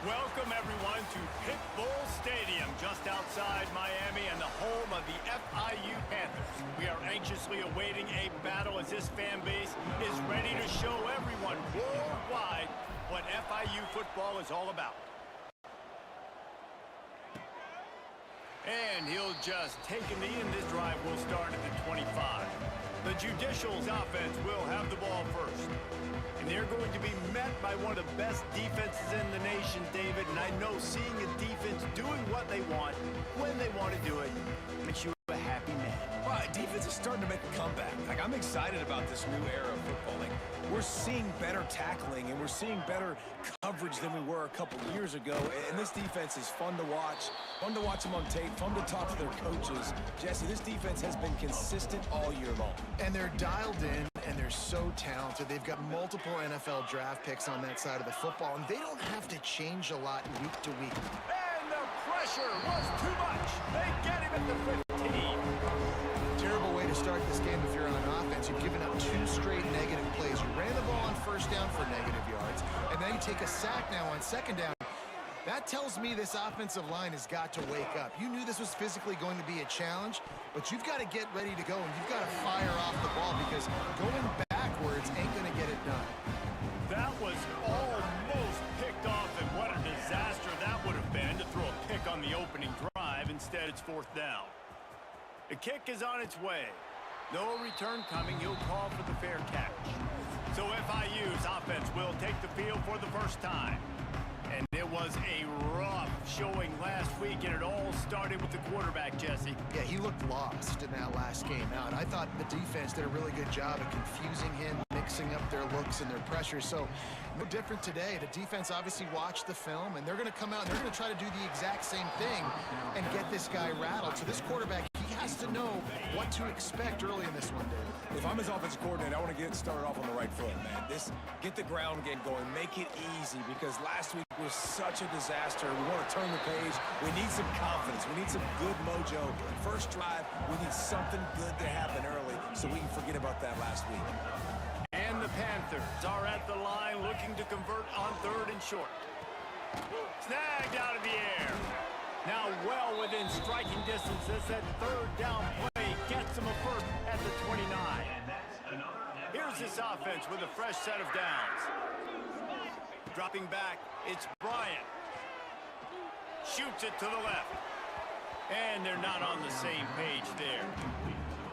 Welcome, everyone, to Pit Bull Stadium, just outside Miami and the home of the FIU Panthers. We are anxiously awaiting a battle as this fan base is ready to show everyone worldwide what FIU football is all about. And he'll just take a knee, and this drive will start at the 25. The Judicials offense will have the ball first. And they're going to be met by one of the best defenses in the nation, David. And I know seeing a defense doing what they want, when they want to do it, makes you a happy man. Well, defense is starting to make a comeback. Like, I'm excited about this new era of football. Like, we're seeing better tackling, and we're seeing better coverage than we were a couple years ago. And this defense is fun to watch them on tape, fun to talk to their coaches. Jesse, this defense has been consistent all year long. And they're dialed in, and they're so talented. They've got multiple NFL draft picks on that side of the football, and they don't have to change a lot week to week. And the pressure was too much. They get him at the 15. Terrible way to start this game if you're on offense. You've given up 2 straight negative plays. You ran the ball on first down for negative yards, and then you take a sack now on second down. That tells me this offensive line has got to wake up. You knew this was physically going to be a challenge, but you've got to get ready to go, and you've got to fire off the ball because going backwards ain't going to get it done. That was almost picked off, and what a disaster that would have been to throw a pick on the opening drive. Instead, it's 4th down. The kick is on its way. No return coming. He'll call for the fair catch. So FIU's offense will take the field for the first time. And it was a rough showing last week, and it all started with the quarterback, Jesse. Yeah, he looked lost in that last game out. I thought the defense did a really good job of confusing him, mixing up their looks and their pressure. So no different today. The defense obviously watched the film, and they're going to come out and they're going to try to do the exact same thing and get this guy rattled. So this quarterback, he has to know what to expect early in this one, David. If I'm his offensive coordinator, I want to get started off on the right foot, man. Get the ground game going. Make it easy, because last week was such a disaster. We want to turn the page. We need some confidence. We need some good mojo. First drive, we need something good to happen early so we can forget about that last week. And the Panthers are at the line looking to convert on 3rd and short. Snagged out of the air. Now well within striking distance as that 3rd down play gets them a first at the 29. Here's this offense with a fresh set of downs. Dropping back, it's Bryant. Shoots it to the left. And they're not on the same page there.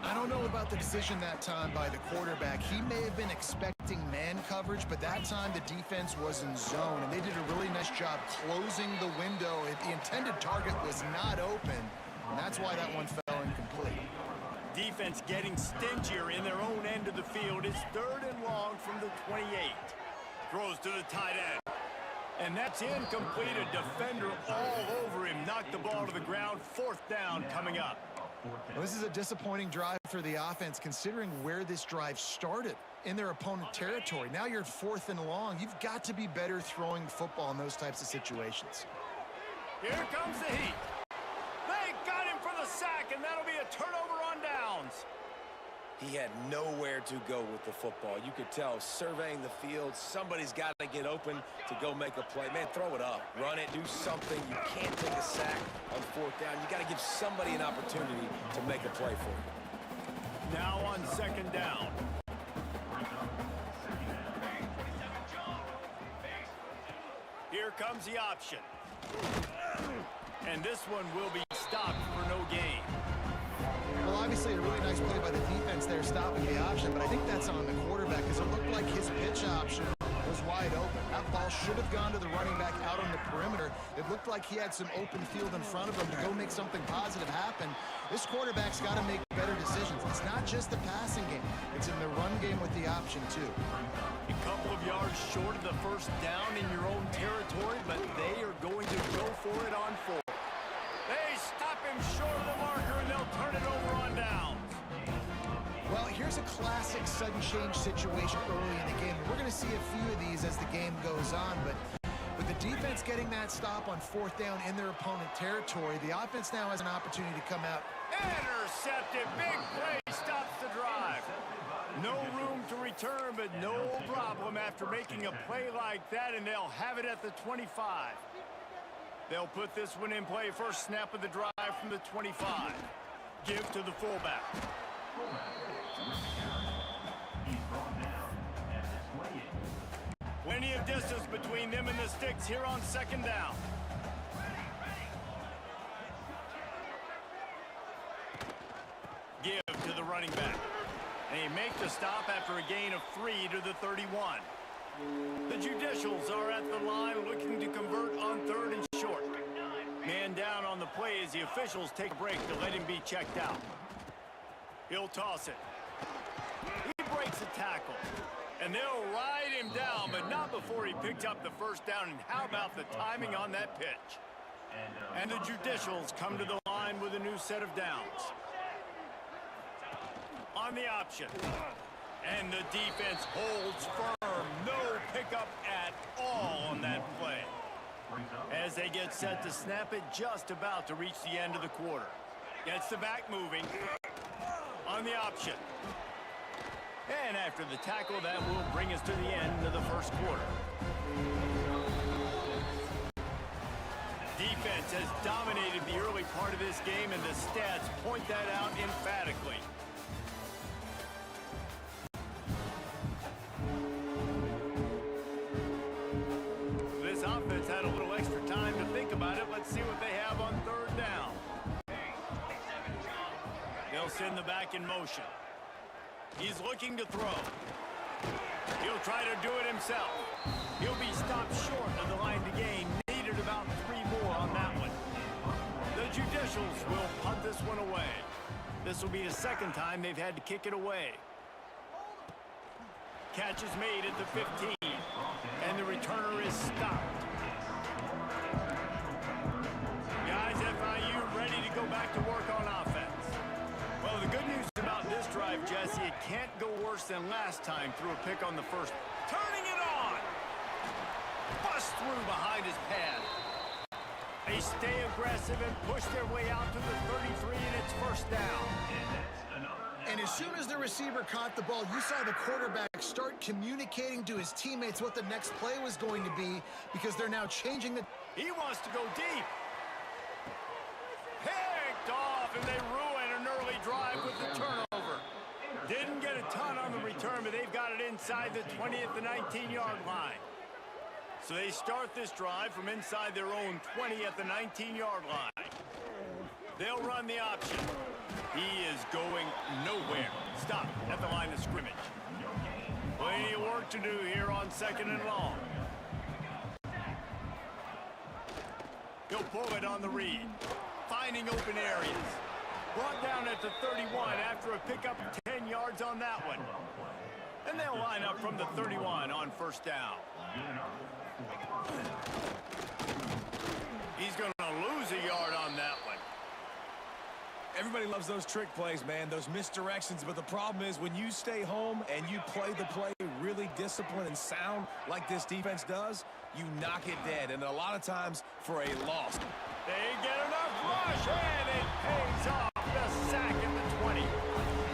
I don't know about the decision that time by the quarterback. He may have been expecting man coverage, but that time the defense was in zone, and they did a really nice job closing the window. The intended target was not open, and that's why that one fell incomplete. Defense getting stingier in their own end of the field. It's 3rd and long from the 28. Throws to the tight end. And that's incomplete. A defender all over him. Knocked the ball to the ground. 4th down coming up. Well, this is a disappointing drive for the offense, considering where this drive started in their opponent territory. Now you're at 4th and long. You've got to be better throwing football in those types of situations. Here comes the heat. They got him for the sack, and that'll be a turnover on downs. He had nowhere to go with the football. You could tell, surveying the field, somebody's got to get open to go make a play. Man, throw it up, run it, do something. You can't take a sack on 4th down. You got to give somebody an opportunity to make a play for you. Now on 2nd down. Here comes the option. And this one will be stopped for no gain. Well, obviously a really nice play by the defense there, stopping the option, but I think that's on the quarterback because it looked like his pitch option was wide open. That ball should have gone to the running back out on the perimeter. It looked like he had some open field in front of him to go make something positive happen. This quarterback's got to make better decisions. It's not just the passing game. It's in the run game with the option, too. A couple of yards short of the 1st down in your own territory, but they are going to go for it on 4th. They stop him short of the marker, and they'll turn it over on downs. Well, here's a classic sudden change situation early in the game. We're going to see a few of these as the game goes on, but with the defense getting that stop on 4th down in their opponent territory, the offense now has an opportunity to come out. Intercepted. Big play stops the drive. No room to return, but no problem after making a play like that, and they'll have it at the 25. They'll put this one in play. First snap of the drive from the 25. Give to the fullback. Plenty of distance between them and the sticks here on second down. Give to the running back. And he makes the stop after a gain of 3 to the 31. The Judicials are at the line looking to convert on 3rd and short. Man down on the play as the officials take a break to let him be checked out. He'll toss it. He breaks a tackle. And they'll ride him down, but not before he picked up the first down. And how about the timing on that pitch? And the Judicials come to the line with a new set of downs. On the option. And the defense holds firm. No pickup at all on that play. As they get set to snap it, just about to reach the end of the quarter. Gets the back moving. On the option. And after the tackle, that will bring us to the end of the first quarter. Defense has dominated the early part of this game, and the stats point that out emphatically. This offense had a little extra time to think about it. Let's see what they have on 3rd down. They'll send the back in motion. He's looking to throw. He'll try to do it himself. He'll be stopped short of the line to gain. Needed about 3 more on that one. The Judicials will punt this one away. This will be the second time they've had to kick it away. Catch is made at the 15. And the returner is stopped. Guys, FIU ready to go back to work on offense. Well, the good news about this drive, Jesse, it can't go worse than last time through a pick on the first. Turning it on! Bust through behind his pad. They stay aggressive and push their way out to the 33, and it's first down. And as soon as the receiver caught the ball, you saw the quarterback start communicating to his teammates what the next play was going to be, because they're now changing the... He wants to go deep. Picked off, and they ruin an early drive with the turnover. Didn't get a ton on the return, but they've got it inside the 20 at the 19-yard line. So they start this drive from inside their own 20 at the 19-yard line. They'll run the option. He is going nowhere. Stop at the line of scrimmage. Plenty of work to do here on 2nd and long. He'll pull it on the read. Finding open areas. Brought down at the 31 after a pickup of 10 yards on that one. And they'll line up from the 31 on first down. He's going to lose a yard on that one. Everybody loves those trick plays, man, those misdirections, but the problem is when you stay home and you play the play really disciplined and sound like this defense does, you knock it dead, and a lot of times for a loss. They get enough rush, and it pays off. The sack at the 20.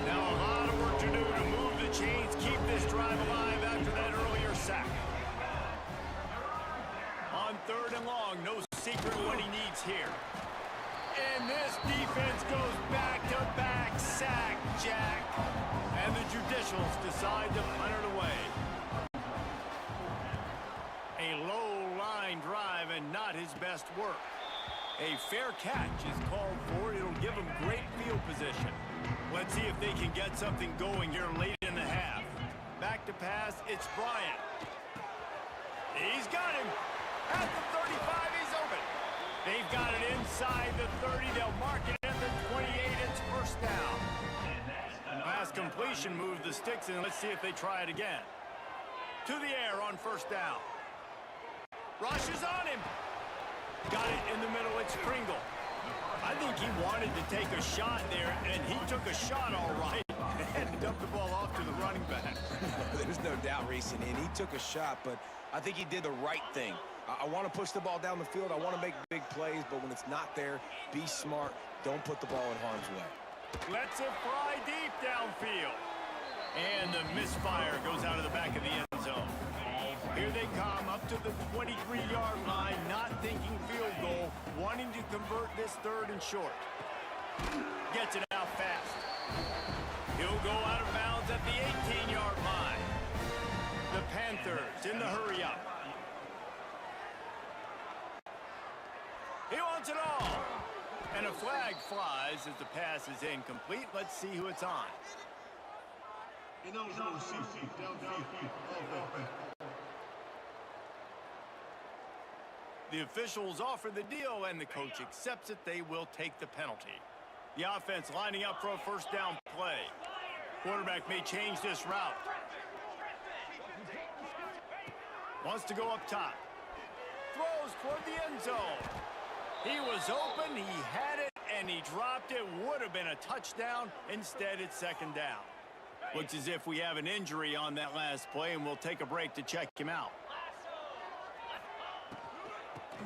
Now a lot of work to do to move the chains, keep this drive alive after that earlier sack. On 3rd and long, no secret what he needs here. And this defense goes back-to-back sack, Jack. And the Judicials decide to punt it away. A low-line drive and not his best work. A fair catch is called for. It'll give them great field position. Let's see if they can get something going here late in the half. Back to pass, it's Bryant. He's got him. At the 35, he's open. They've got it inside the 30. They'll mark it at the 28. It's first down. Pass completion moved the sticks in. Let's see if they try it again. To the air on first down. Rush is on him. Got it in the middle. It's Pringle. I think he wanted to take a shot there, and he took a shot all right and dumped the ball off to the running back. There's no doubt, Reese, and he took a shot, but I think he did the right thing. I want to push the ball down the field. I want to make big plays, but when it's not there, be smart. Don't put the ball in harm's way. Lets it fly deep downfield. And the misfire goes out of the back of the end zone. Here they come up to the 23-yard line, not thinking field goal, wanting to convert this 3rd and short. Gets it out fast. He'll go out of bounds at the 18-yard line. The Panthers in the hurry up. He wants it all. And a flag flies as the pass is incomplete. Let's see who it's on. The officials offer the deal, and the coach accepts it. They will take the penalty. The offense lining up for a first down play. Quarterback may change this route. Wants to go up top. Throws toward the end zone. He was open, he had it, and he dropped it. Would have been a touchdown. Instead, it's 2nd down. Looks as if we have an injury on that last play, and we'll take a break to check him out.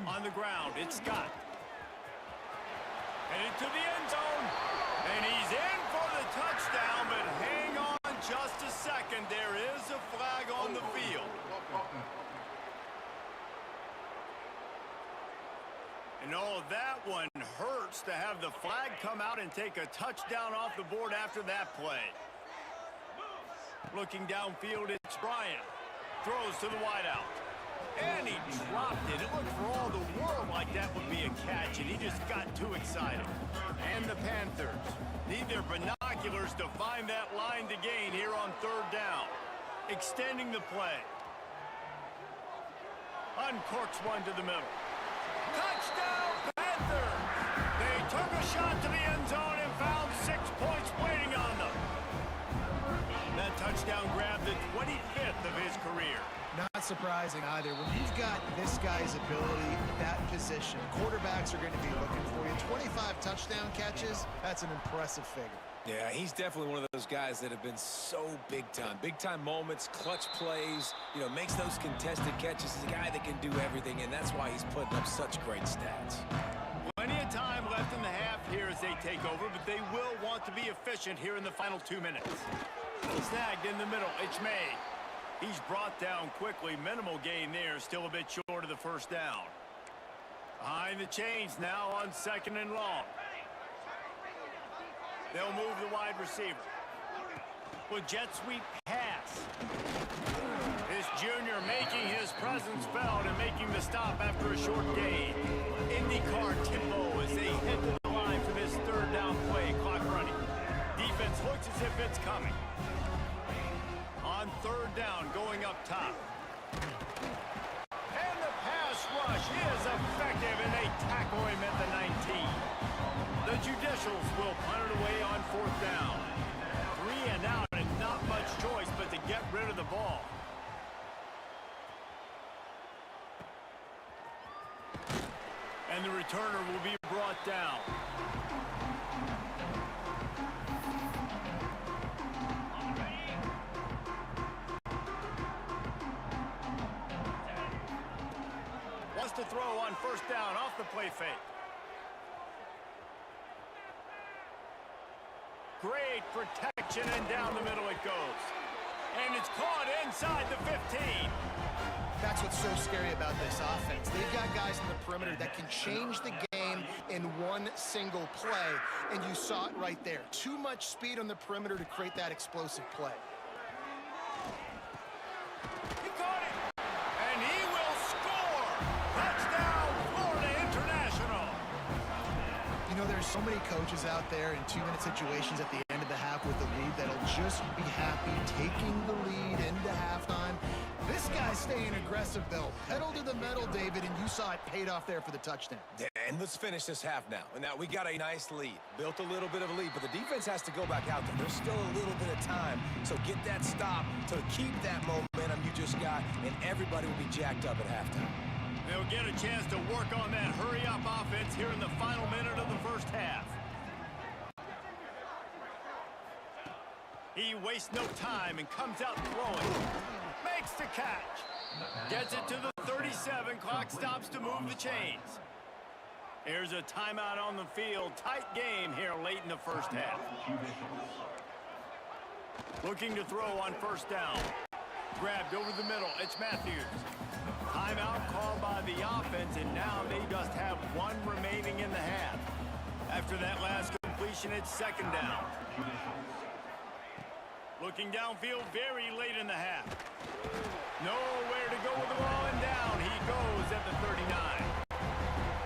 On the ground, it's Scott. Headed to the end zone. And he's in for the touchdown, but hang on just a second. There is a flag on the field. And oh, that one hurts to have the flag come out and take a touchdown off the board after that play. Looking downfield, it's Bryant. Throws to the wideout. And he dropped it. It looked for all the world like that would be a catch, and he just got too excited. And the Panthers need their binoculars to find that line to gain here on 3rd down. Extending the play. Uncorks one to the middle. Touchdown, Panthers! They took a shot to the end zone and found 6 points waiting on them. That touchdown grabbed the 25th of his career. Not surprising either. When you've got this guy's ability, that position, quarterbacks are going to be looking for you. 25 touchdown catches, that's an impressive figure. Yeah, he's definitely one of those guys that have been so big time. Big time moments, clutch plays, makes those contested catches. He's a guy that can do everything, and that's why he's putting up such great stats. Plenty of time left in the half here as they take over, but they will want to be efficient here in the final 2 minutes. Snagged in the middle, it's May. He's brought down quickly. Minimal gain there, still a bit short of the first down. Behind the chains now on 2nd and long. They'll move the wide receiver. With jet sweep pass. This junior making his presence felt and making the stop after a short gain. IndyCar tempo as they head to the line for this 3rd down play. Clock running. Defense looks as if it's coming. On 3rd down, going up top. And the pass rush is effective, and they tackle him at the 19. The Judicials will punt it away on 4th down. 3 and out, and not much choice but to get rid of the ball. And the returner will be brought down. Wants to throw on 1st down off the play fake. Great protection, and down the middle it goes. And it's caught inside the 15. That's what's so scary about this offense. They've got guys in the perimeter that can change the game in one single play, and you saw it right there. Too much speed on the perimeter to create that explosive play. He caught it, and he will score. Touchdown, Florida International. There's so many coaches out there in 2-minute situations at the end of the half with the lead that'll just be happy taking the lead into halftime. This guy's staying aggressive, though. Pedal to the metal, David, and you saw it paid off there for the touchdown. Yeah, and let's finish this half now. And now we got a nice lead. Built a little bit of a lead, but the defense has to go back out there. There's still a little bit of time. So get that stop to keep that momentum you just got, and everybody will be jacked up at halftime. They'll get a chance to work on that hurry-up offense here in the final minute of the first half. He wastes no time and comes out throwing. Makes the catch. Gets it to the 37. Clock stops to move the chains. Here's a timeout on the field. Tight game here late in the first half. Looking to throw on 1st down. Grabbed over the middle. It's Matthews. Timeout called by the offense, and now they just have one remaining in the half. After that last completion, it's second down. Looking downfield very late in the half. Nowhere to go with the ball, and down he goes at the 39.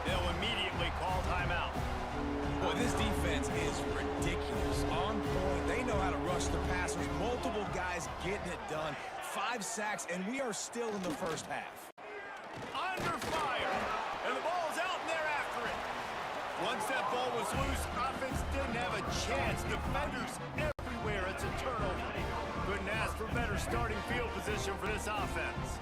They'll immediately call timeout. Boy, this defense is ridiculous. On point. They know how to rush the passers. Multiple guys getting it done. 5 sacks, and we are still in the first half. Under fire, and the ball's out, and they're after it. Once that ball was loose, offense didn't have a chance. Defenders everywhere. It's a turnover. Couldn't ask for better starting field position for this offense.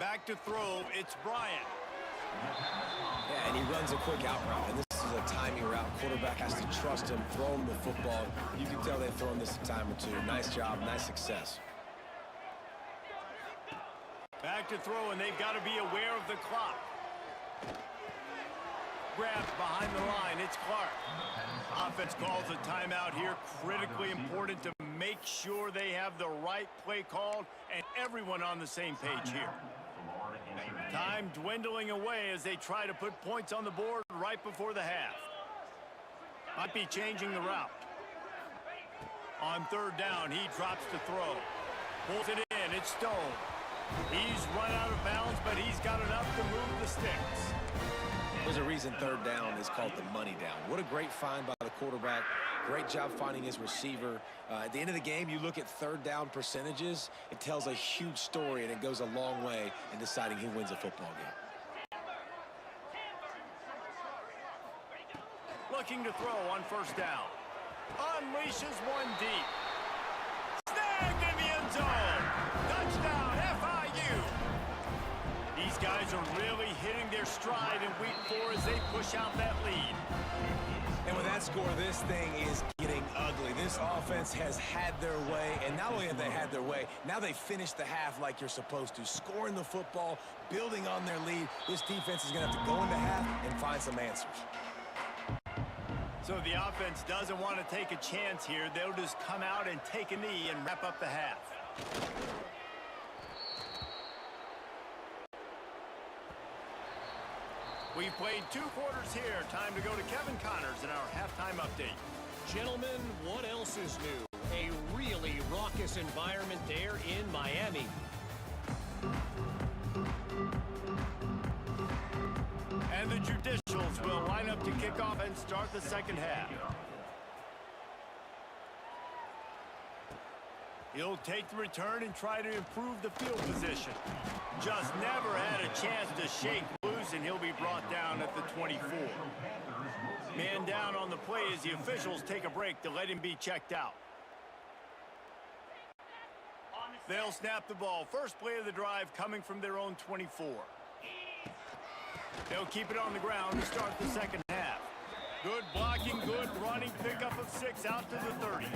Back to throw, it's Bryant. Yeah, and he runs a quick out route, and this is a timing route. Quarterback has to trust him, throw him the football. You can tell they've thrown this a time or two. Nice job, nice success. Back to throw, and they've got to be aware of the clock. Grabbed behind the line, it's Clark. Offense calls a timeout here. Critically important to make sure they have the right play called and everyone on the same page here. Time dwindling away as they try to put points on the board right before the half. Might be changing the route. On third down, he drops to throw. Pulls it in, it's Stone. He's run out of bounds, but he's got enough to move the sticks. There's a reason third down is called the money down. What a great find by the quarterback. Great job finding his receiver. At the end of the game, you look at third down percentages. It tells a huge story, and it goes a long way in deciding who wins a football game. Looking to throw on first down. Unleashes one deep. Snagged in the end zone. Touchdown, FIU. These guys are really hitting their stride in week 4 as they push out that lead. And with that score, this thing is getting ugly. This offense has had their way, and not only have they had their way, now they finish the half like you're supposed to, scoring the football, building on their lead. This defense is going to have to go into half and find some answers. So the offense doesn't want to take a chance here. They'll just come out and take a knee and wrap up the half. We've played 2 quarters here. Time to go to Kevin Connors in our halftime update. Gentlemen, what else is new? A really raucous environment there in Miami. And the Judicials will line up to kick off and start the second half. He'll take the return and try to improve the field position. Just never had a chance to shake loose, and he'll be brought down at the 24. Man down on the play as the officials take a break to let him be checked out. They'll snap the ball. First play of the drive coming from their own 24. They'll keep it on the ground to start the second half. Good blocking, good running, pickup of 6 out to the 30.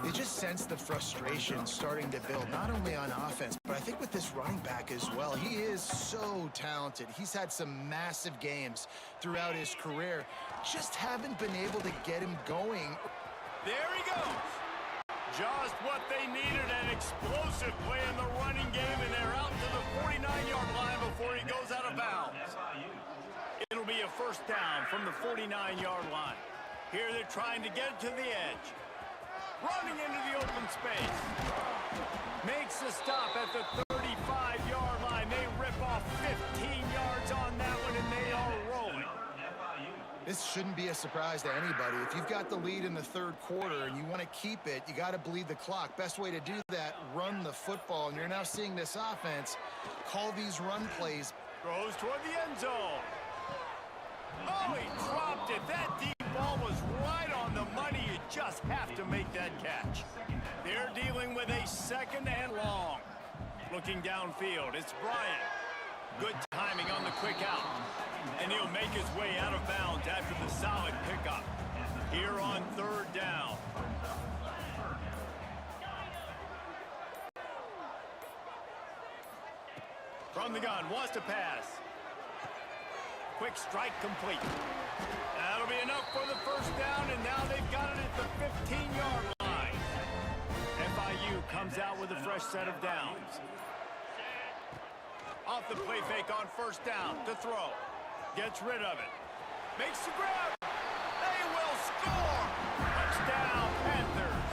You just sense the frustration starting to build, not only on offense, but I think with this running back as well. He is so talented. He's had some massive games throughout his career. Just haven't been able to get him going. There he goes. Just what they needed, an explosive play in the running game, and they're out to the 49-yard line before he goes out of bounds. It'll be a first down from the 49-yard line. Here they're trying to get it to the edge. Running into the open space. Makes the stop at the 35-yard line. They rip off 15 yards on that one, and they are rolling. This shouldn't be a surprise to anybody. If you've got the lead in the third quarter and you want to keep it, you got to bleed the clock. Best way to do that, run the football. And you're now seeing this offense call these run plays. Throws toward the end zone. Oh, he dropped it. That deep ball was right on the money. You just have to make that catch. They're dealing with a second and long. Looking downfield, it's Bryant. Good timing on the quick out. And he'll make his way out of bounds after the solid pickup. Here on third down. From the gun, wants to pass. quick strike complete. That'll be enough for the first down, and now they've got it at the 15-yard line. FIU comes out with a fresh set of downs. Off the play fake on first down to throw. Gets rid of it. Makes the grab. They will score. Touchdown, Panthers.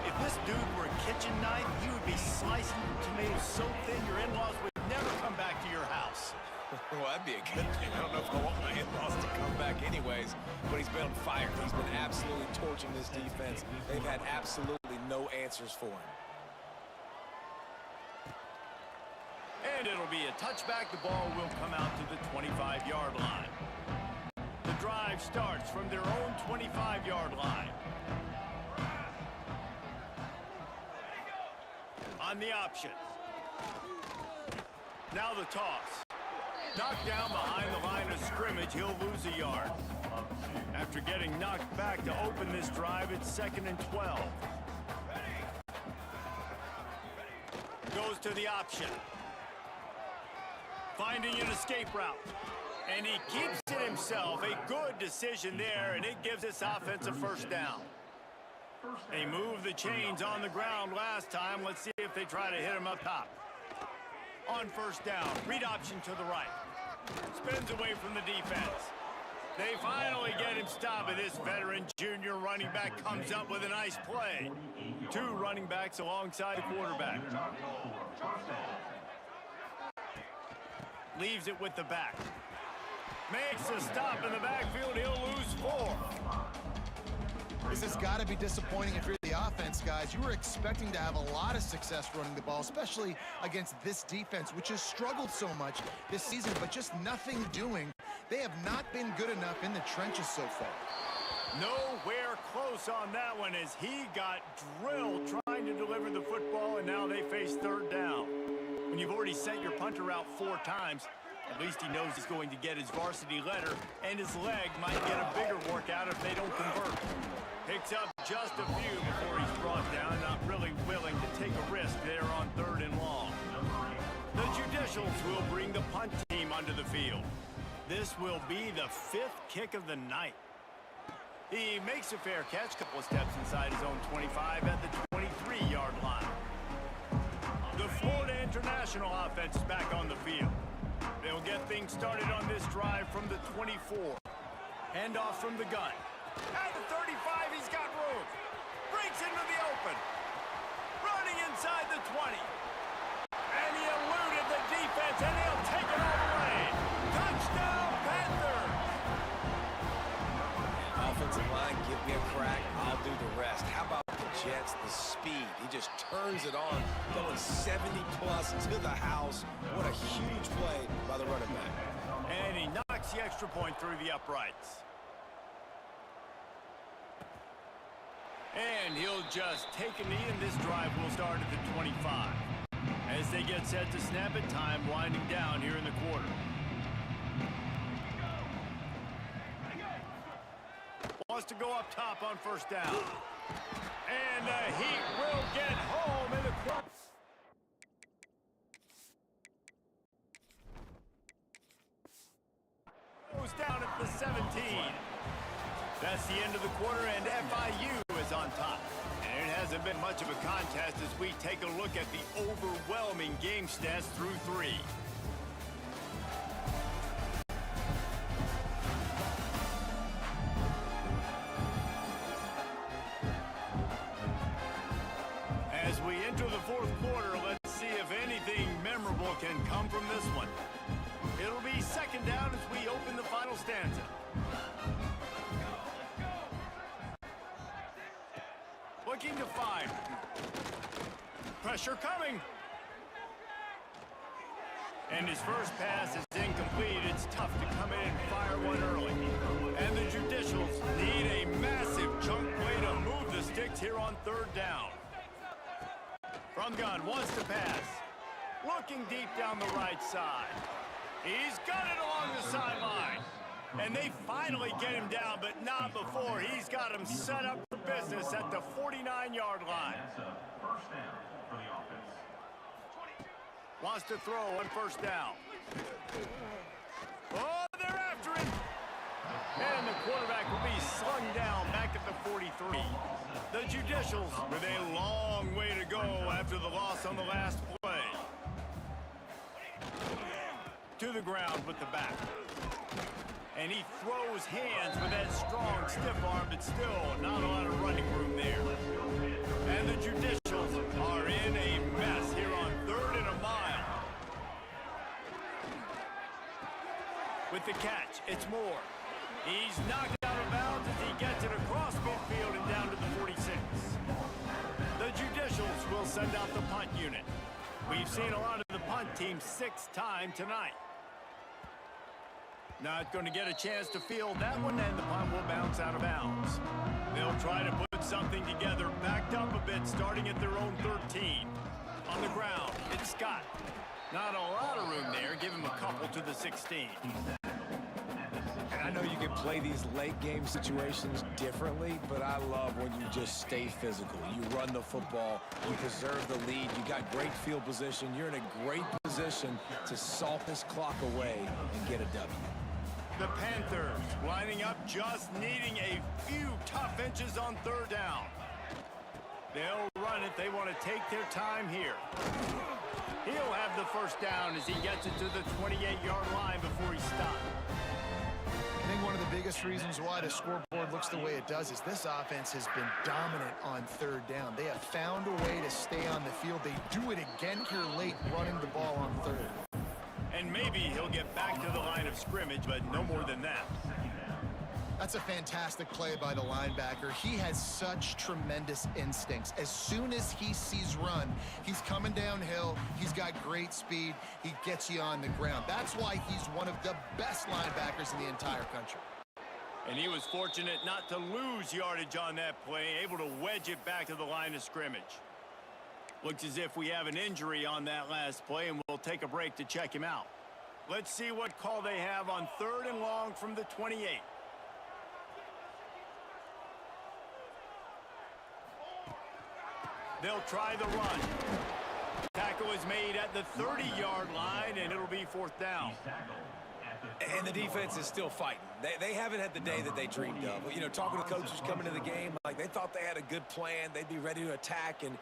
If this dude were a kitchen knife, you would be slicing tomatoes so thin your in-laws would never come back to your house. Well, that'd be a good thing. I don't know if I want my in-laws to come back anyways, but he's been on fire. He's been absolutely torching this defense. They've had absolutely no answers for him. And it'll be a touchback. The ball will come out to the 25-yard line. The drive starts from their own 25-yard line. On the option. Now the toss. Knocked down behind the line of scrimmage, he'll lose a yard. After getting knocked back to open this drive, it's 2nd and 12. Goes to the option. Finding an escape route. And he keeps it himself. A good decision there, and it gives this offense a first down. They moved the chains on the ground last time. Let's see if they try to hit him up top. On first down, read option to the right. Spins away from the defense. They finally get him stopped, and this veteran junior running back comes up with a nice play. Two running backs alongside the quarterback. Leaves it with the back. Makes a stop in the backfield. He'll lose 4. This has got to be disappointing if you're the offense, guys. You were expecting to have a lot of success running the ball, especially against this defense, which has struggled so much this season, but just nothing doing. They have not been good enough in the trenches so far. Nowhere close on that one as he got drilled trying to deliver the football, and now they face third down. When you've already sent your punter out 4 times, at least he knows he's going to get his varsity letter, and his leg might get a bigger workout if they don't convert. Picks up just a few before he's brought down, not really willing to take a risk there on 3rd and long. The Judicials will bring the punt team onto the field. This will be the 5th kick of the night. He makes a fair catch, couple of steps inside his own 25 at the 23-yard line. The Florida International offense is back on the field. They'll get things started on this drive from the 24. Hand off from the gun. At the 35, he's got room. Breaks into the open. Running inside the 20. And he eluded the defense, and he'll take it all the way. Touchdown, Panthers! Offensive line, give me a crack. I'll do the rest. How about the Jets, the speed? He just turns it on, going 70-plus to the house. What a huge play by the running back. And he knocks the extra point through the uprights. And he'll just take a knee, and this drive will start at the 25. As they get set to snap it, time winding down here in the quarter. Wants to go up top on first down. And the Heat will get home in the quarter. Goes down at the 17. That's the end of the quarter, and FIU is on top. And it hasn't been much of a contest as we take a look at the overwhelming game stats through 3. As we enter the 4th quarter, let's see if anything memorable can come from this one. It'll be 2nd down as we open the final stanza. Looking to fire. Pressure coming. And his first pass is incomplete. It's tough to come in and fire one early. And the Judicials need a massive chunk play to move the sticks here on 3rd down. From gun, wants to pass. Looking deep down the right side. He's got it along the sideline. And they finally get him down, but not before. He's got him set up for business at the 49-yard line. Wants to throw on first down. Oh, Judicials with a long way to go after the loss on the last play. To the ground with the back. And he throws hands with that strong, stiff arm, but still not a lot of running room there. And the Judicials are in a mess here on 3rd and a mile. With the catch, it's Moore. He's knocked out of bounds as he gets it across midfield and down to the 46. The Judicials will send out the punt unit. We've seen a lot of the punt team 6 times tonight. Not going to get a chance to field that one, and the punt will bounce out of bounds. They'll try to put something together, backed up a bit, starting at their own 13. On the ground, it's Scott. Not a lot of room there. Give him a couple to the 16. And I know you can play these late game situations differently, but I love when you just stay physical. You run the football, you preserve the lead, you got great field position, you're in a great position to salt this clock away and get a W. The Panthers lining up, just needing a few tough inches on 3rd down. They'll run it. They want to take their time here. He'll have the first down as he gets it to the 28-yard line before he stopped. I think one of the biggest reasons why the scoreboard looks the way it does is this offense has been dominant on 3rd down. They have found a way to stay on the field. They do it again here late, running the ball on 3rd. And maybe he'll get back to the line of scrimmage, but no more than that. That's a fantastic play by the linebacker. He has such tremendous instincts. As soon as he sees run, he's coming downhill. He's got great speed. He gets you on the ground. That's why he's one of the best linebackers in the entire country. And he was fortunate not to lose yardage on that play, able to wedge it back to the line of scrimmage. Looks as if we have an injury on that last play, and we'll take a break to check him out. Let's see what call they have on 3rd and long from the 28. They'll try the run. Tackle is made at the 30-yard line, and it'll be 4th down. And the defense is still fighting. They haven't had the day that they dreamed of. You know, talking to coaches coming to the game, like they thought they had a good plan. They'd be ready to attack and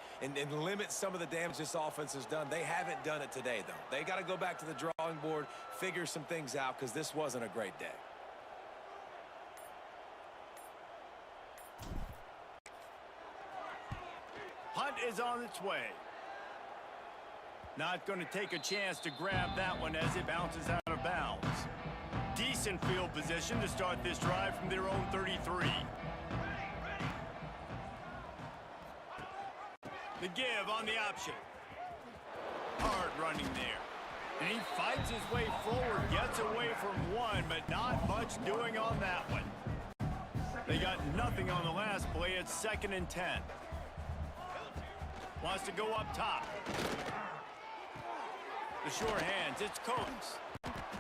limit some of the damage this offense has done. They haven't done it today, though. They got to go back to the drawing board, figure some things out, because this wasn't a great day. Punt is on its way. Not going to take a chance to grab that one as it bounces out of bounds. Decent field position to start this drive from their own 33. The give on the option. Hard running there. And he fights his way forward, gets away from one, but not much doing on that one. They got nothing on the last play. It's 2nd and 10. Wants to go up top. The short hands, it's Coates.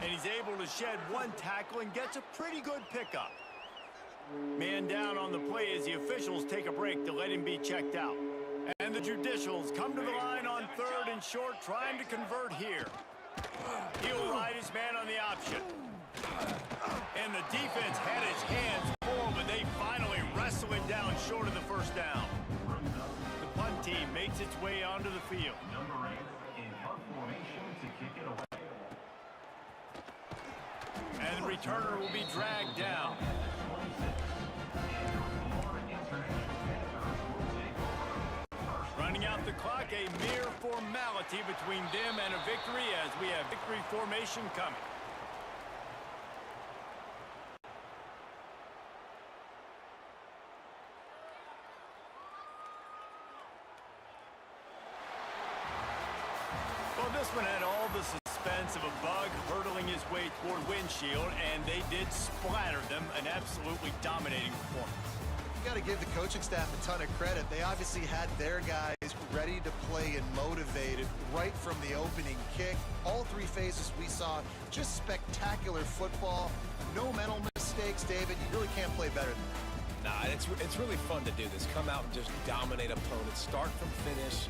And he's able to shed one tackle and gets a pretty good pickup. Man down on the play as the officials take a break to let him be checked out. And the Judicials come to the line on 3rd and short, trying to convert here. He'll ride his man on the option. And the defense had his hands full, but they finally wrestle him down short of the first down. The punt team makes its way onto the field. Number 8 in punt formation to kick it away. And the returner will be dragged down. Running out the clock, a mere formality between them and a victory as we have victory formation coming. Well, this one had all the suspense of a bug hurtling his way toward windshield, and they did splatter them, an absolutely dominating performance. You got to give the coaching staff a ton of credit. They obviously had their guys ready to play and motivated right from the opening kick. All 3 phases we saw, just spectacular football. No mental mistakes, David. You really can't play better than that. Nah, it's really fun to do this. Come out and just dominate opponents. Start from finish.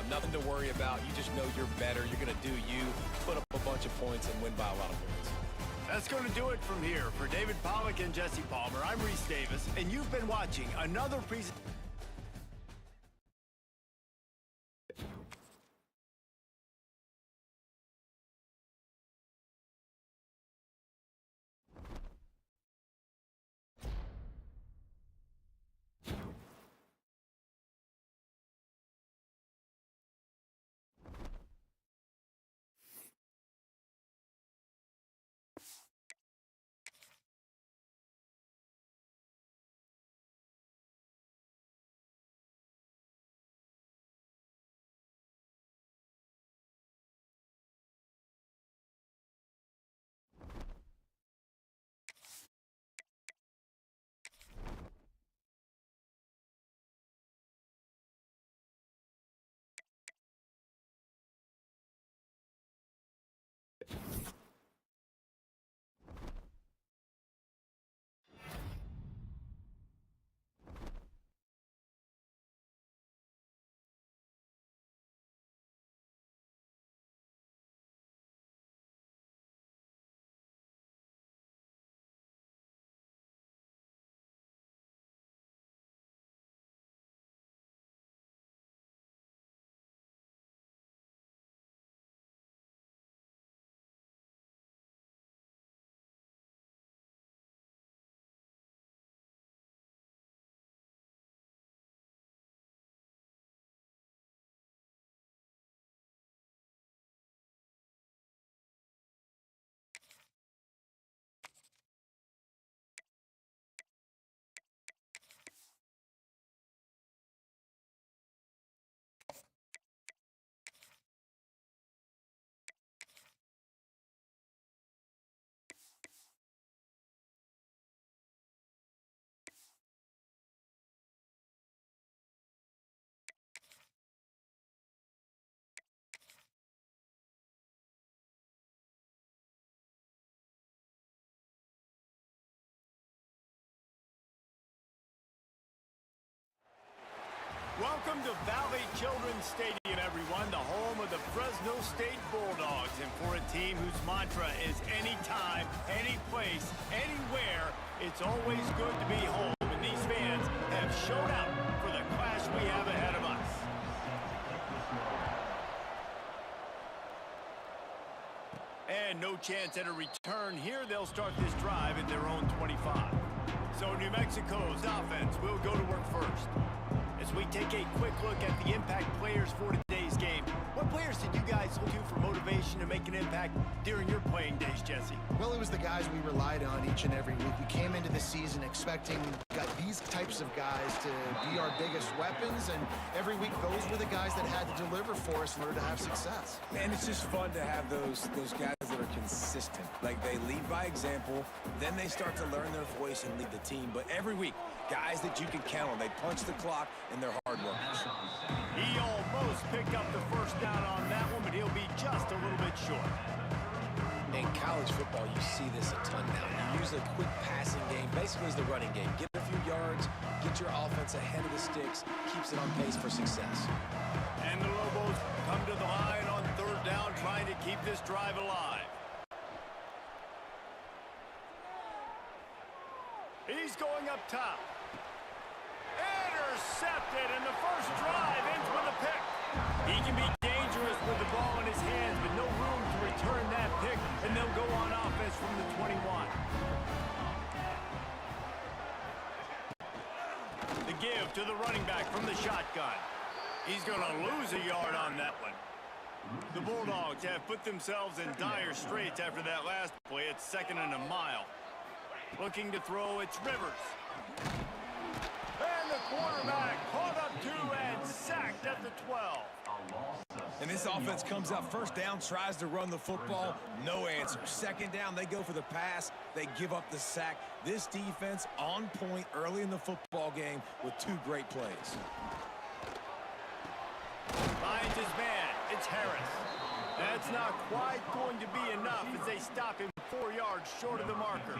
Nothing to worry about. You just know you're better. You're going to do you, put up a bunch of points, and win by a lot of points. That's going to do it from here. For David Pollack and Jesse Palmer, I'm Reese Davis, and you've been watching another presentation. Welcome to Valley Children's Stadium, everyone, the home of the Fresno State Bulldogs. And for a team whose mantra is anytime, any place, anywhere, it's always good to be home. And these fans have showed out for the clash we have ahead of us. And no chance at a return here. They'll start this drive at their own 25. So New Mexico's offense will go to work first. As we take a quick look at the impact players for today's game, what players did you guys look to for motivation to make an impact during your playing days, Jesse? Well, it was the guys we relied on each and every week. We came into the season expecting these types of guys to be our biggest weapons, and every week those were the guys that had to deliver for us in order to have success. And it's just fun to have those guys that are consistent. Like, they lead by example, then they start to learn their voice and lead the team. But every week, guys that you can count on. They punch the clock, and they're hard workers. He almost picked up the first down on that one, but he'll be just a little bit short. In college football, you see this a ton now. You use a quick passing game, basically as the running game. Get a few yards, get your offense ahead of the sticks, keeps it on pace for success. And the Lobos come to the line on third down, trying to keep this drive alive. He's going up top. Intercepted, and the first drive ends with a pick. He can be dangerous with the ball in his hands, but no room to return that pick, and they'll go on offense from the 21. The give to the running back from the shotgun. He's going to lose a yard on that one. The Bulldogs have put themselves in dire straits after that last play. It's 2nd and a mile. Looking to throw, it's Rivers. And the quarterback caught up to and sacked at the 12. And this offense comes out first down, tries to run the football, no answer. Second down, they go for the pass, they give up the sack. This defense on point early in the football game with 2 great plays. Finds his man, it's Harris. That's not quite going to be enough as they stop him 4 yards short of the marker.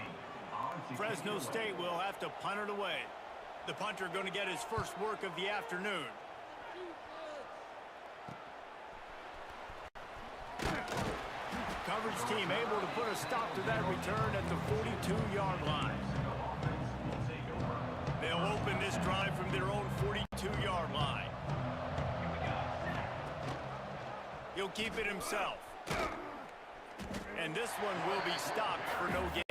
Fresno State will have to punt it away. The punter going to get his first work of the afternoon. Coverage team able to put a stop to that return at the 42-yard line. They'll open this drive from their own 42-yard line. He'll keep it himself. And this one will be stopped for no gain.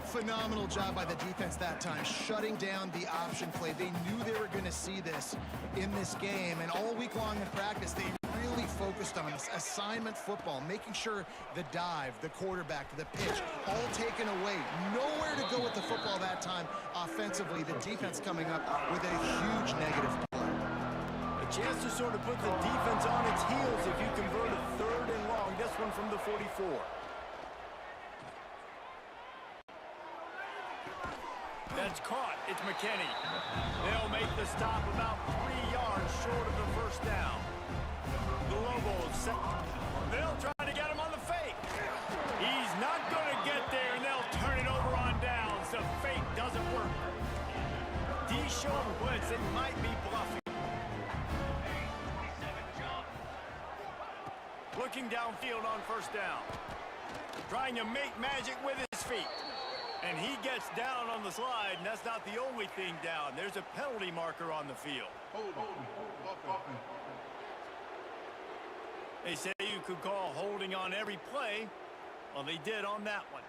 Phenomenal job by the defense that time, shutting down the option play. They knew they were going to see this in this game, and all week long in practice, they really focused on assignment football, making sure the dive, the quarterback, the pitch, all taken away. Nowhere to go with the football that time offensively. The defense coming up with a huge negative play. A chance to sort of put the defense on its heels if you convert a 3rd and long. This one from the 44. That's caught. It's McKinney. They'll make the stop about 3 yards short of the first down. The Lobos set. They'll try to get him on the fake. He's not going to get there, and they'll turn it over on downs. The fake doesn't work. D showing blitz. It might be bluffing. Looking downfield on first down. Trying to make magic with his feet. And he gets down on the slide, and that's not the only thing down. There's a penalty marker on the field. They say you could call holding on every play. Well, they did on that one.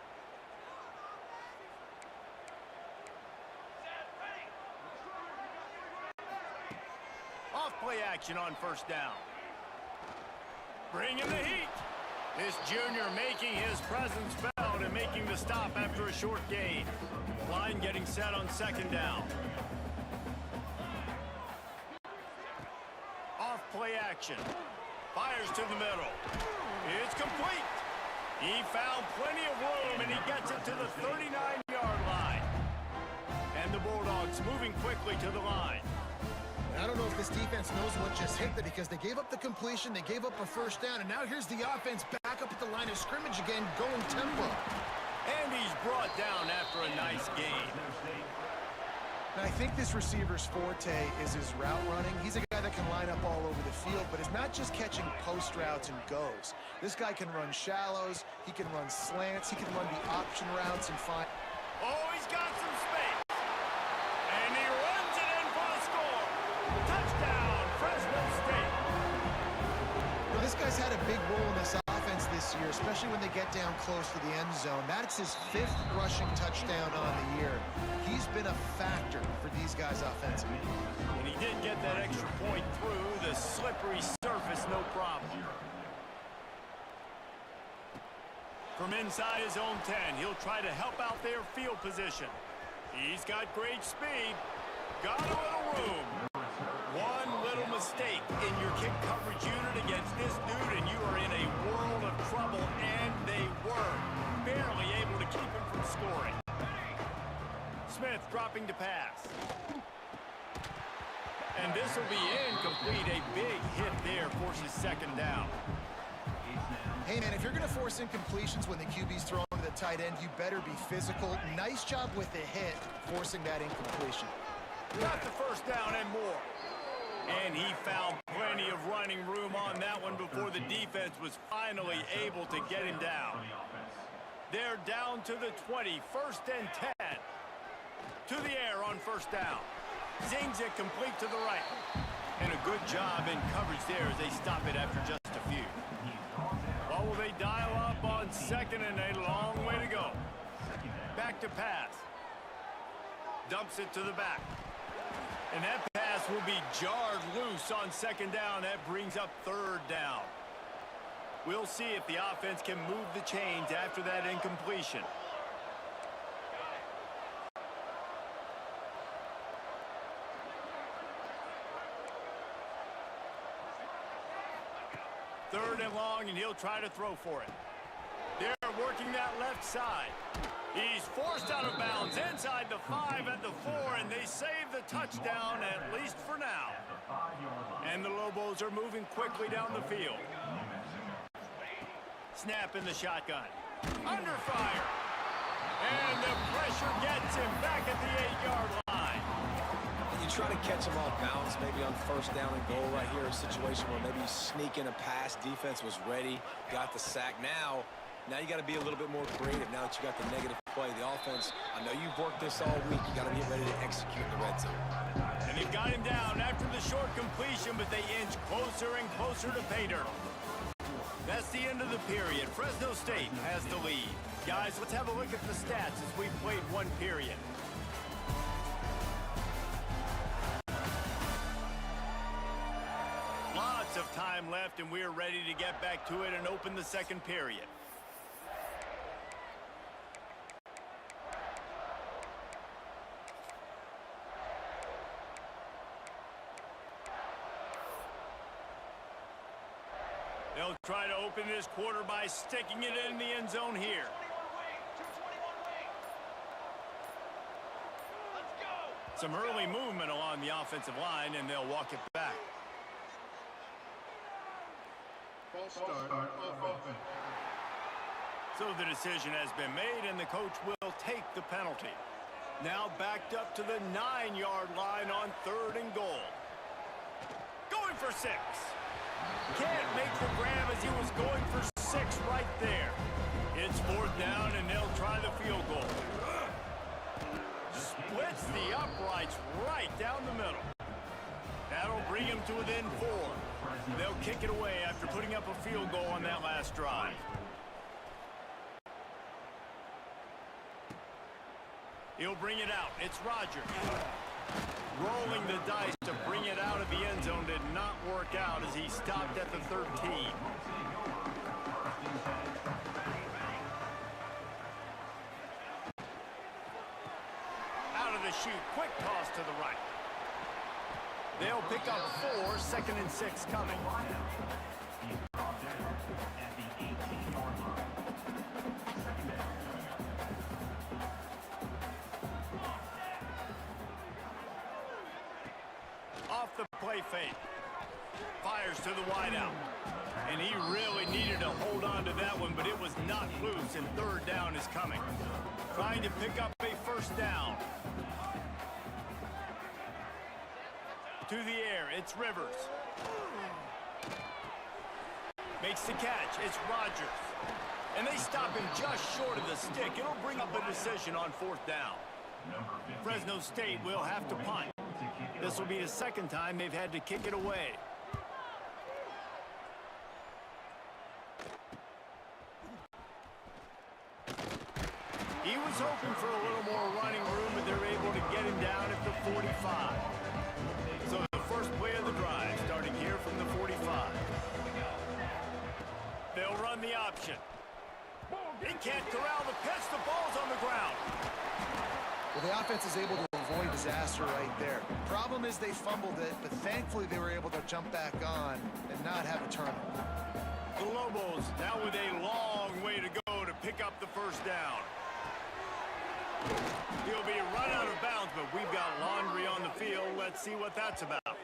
Off play action on first down. Bringing the heat. This junior making his presence felt and making the stop after a short gain. Line getting set on 2nd down. Off play action. Fires to the middle. It's complete. He found plenty of room, and he gets it to the 39-yard line. And the Bulldogs moving quickly to the line. I don't know if this defense knows what just hit them, because they gave up the completion, they gave up a first down, and now here's the offense back up at the line of scrimmage again, going tempo. And he's brought down after a nice gain. And I think this receiver's forte is his route running. He's a guy that can line up all over the field, but it's not just catching post routes and goes. This guy can run shallows, he can run slants, he can run the option routes and find... Oh, he's got some space. And he runs it in for the score. Touchdown, Fresno State. Well, this guy's had a big role in this offense this year, especially when they get down close to the end zone. That's his 5th rushing touchdown on the year. He's been a factor for these guys offensively. And he did get that extra point through the slippery surface, no problem. From inside his own 10, he'll try to help out their field position. He's got great speed. Got a little room. One little mistake in your kick coverage unit against this dude, and you are in a world of trouble, and they were barely able to keep him from scoring. Smith dropping to pass. And this will be incomplete. A big hit there forces second down. Hey, man, if you're going to force incompletions when the QB's throwing to the tight end, you better be physical. Nice job with the hit, forcing that incompletion. Got the first down and more. And he found plenty of running room on that one before the defense was finally able to get him down. They're down to the 20, 1st and 10. To the air on first down. Zings it complete to the right. And a good job in coverage there as they stop it after just a few. Well, will they dial up on second and a long way to go. Back to pass. Dumps it to the back. And that pass will be jarred loose on second down. That brings up 3rd down. We'll see if the offense can move the chains after that incompletion. Third and long, and he'll try to throw for it. They're working that left side. He's forced out of bounds inside the 5 at the 4, and they save the touchdown, at least for now. And the Lobos are moving quickly down the field. Snap in the shotgun. Under fire. And the pressure gets him back at the 8-yard line. You try to catch them off balance, maybe on first down and goal right here, a situation where maybe you sneak in a pass, defense was ready, got the sack. Now you got to be a little bit more creative now that you got the negative play. The offense, I know you've worked this all week. You got to get ready to execute in the red zone. And they've got him down after the short completion, but they inch closer and closer to pay dirt. That's the end of the period. Fresno State has the lead. Guys, let's have a look at the stats as we've played one period. Lots of time left, and we're ready to get back to it and open the second period. They'll try to open this quarter by sticking it in the end zone here. Some early movement along the offensive line, and they'll walk it back. So the decision has been made, and the coach will take the penalty. Now backed up to the 9-yard line on 3rd and goal. Going for 6. Can't make the grab as he was going for 6 right there. It's 4th down, and they'll try the field goal. Splits the uprights right down the middle. That'll bring him to within 4. They'll kick it away after putting up a field goal on that last drive. He'll bring it out. It's Rogers. Rolling the dice to bring it out of the end zone did not work out as he stopped at the 13. Out of the chute, quick toss to the right. They'll pick up 4, 2nd and 6 coming. Off the play fake. Fires to the wideout. And he really needed to hold on to that one, but it was not loose, and 3rd down is coming. Trying to pick up a 1st down. To the air, it's Rivers. Makes the catch, it's Rodgers. And they stop him just short of the stick. It'll bring up a decision on 4th down. Fresno State will have to punt. This will be the second time they've had to kick it away. He was hoping for a little more running room, but they're able to get him down at the 45. So the first play of the drive starting here from the 45. They'll run the option. They can't corral the pitch. The ball's on the ground. Well, the offense is able to avoid disaster right there. Problem is they fumbled it, but thankfully they were able to jump back on and not have a turnover. The Lobos now with a long way to go to pick up the first down. He'll be run out of bounds, but we've got laundry on the field. Let's see what that's about.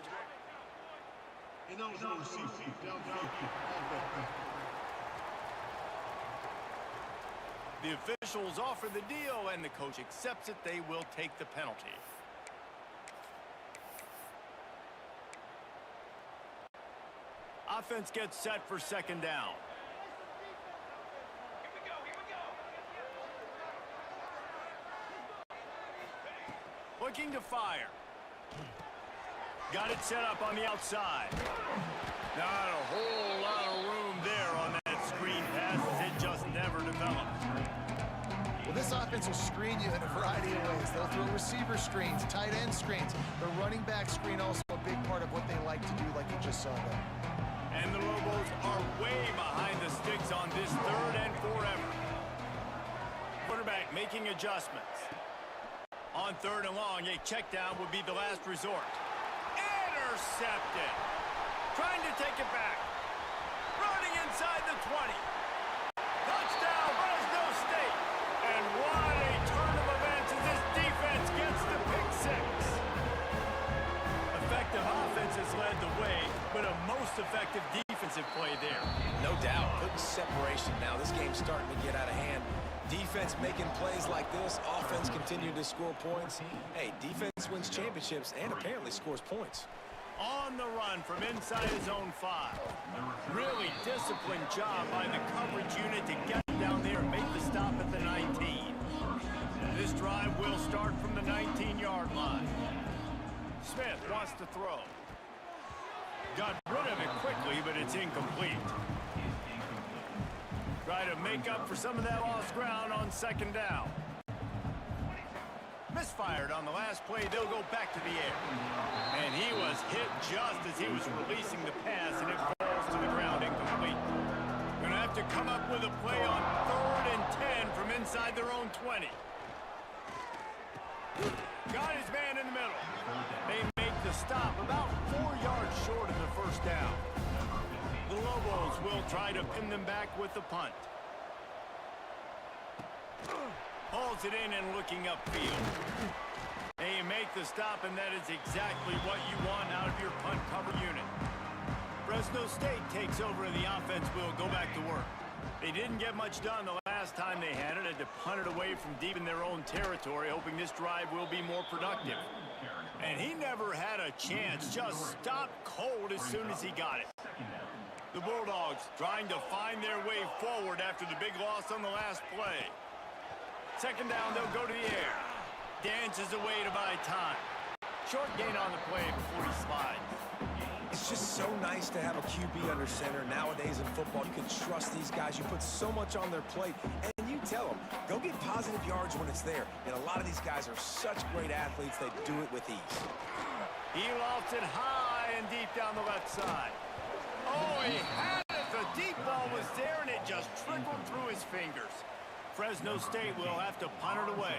The officials offer the deal, and the coach accepts it. They will take the penalty. Offense gets set for second down. Looking to fire. Got it set up on the outside. Not a whole lot of room there on that screen pass. It just never developed. Well, this offense will screen you in a variety of ways. They'll throw receiver screens, tight end screens. The running back screen also a big part of what they like to do, like you just saw there. And the Lobos are way behind the sticks on this 3rd and forever. Quarterback making adjustments. On 3rd and long, a check down would be the last resort. Intercepted. Trying to take it back. Running inside the 20. Touchdown, Fresno State. And what a turn of events as this defense gets the pick 6. Effective offense has led the way, but a most effective defensive play there. No doubt. Putting separation now. This game's starting to get out of hand. Defense making plays like this. Offense continuing to score points. Hey, defense wins championships and apparently scores points. On the run from inside his own 5. Really disciplined job by the coverage unit to get down there and make the stop at the 19. This drive will start from the 19-yard line. Smith wants to throw. Got rid of it quickly, but it's incomplete. Try to make up for some of that lost ground on second down. Misfired on the last play. They'll go back to the air. And he was hit just as he was releasing the pass, and it falls to the ground incomplete. Going to have to come up with a play on 3rd and 10 from inside their own 20. Got his man in the middle. They make the stop about 4 yards short of the first down. The Lobos will try to pin them back with the punt. Hauls it in and looking upfield. They make the stop, and that is exactly what you want out of your punt cover unit. Fresno State takes over, and the offense will go back to work. They didn't get much done the last time they had it. Had to punt it away from deep in their own territory, hoping this drive will be more productive. And he never had a chance. Just stopped cold as soon as he got it. The Bulldogs trying to find their way forward after the big loss on the last play. Second down, they'll go to the air. Dances away to buy time. Short gain on the play before he slides. It's just so nice to have a QB under center. Nowadays in football, you can trust these guys. You put so much on their plate, and you tell them, go get positive yards when it's there. And a lot of these guys are such great athletes, they do it with ease. He lofts it high and deep down the left side. Oh, he had it. The deep ball was there, and it just trickled through his fingers. Fresno State will have to punt it away.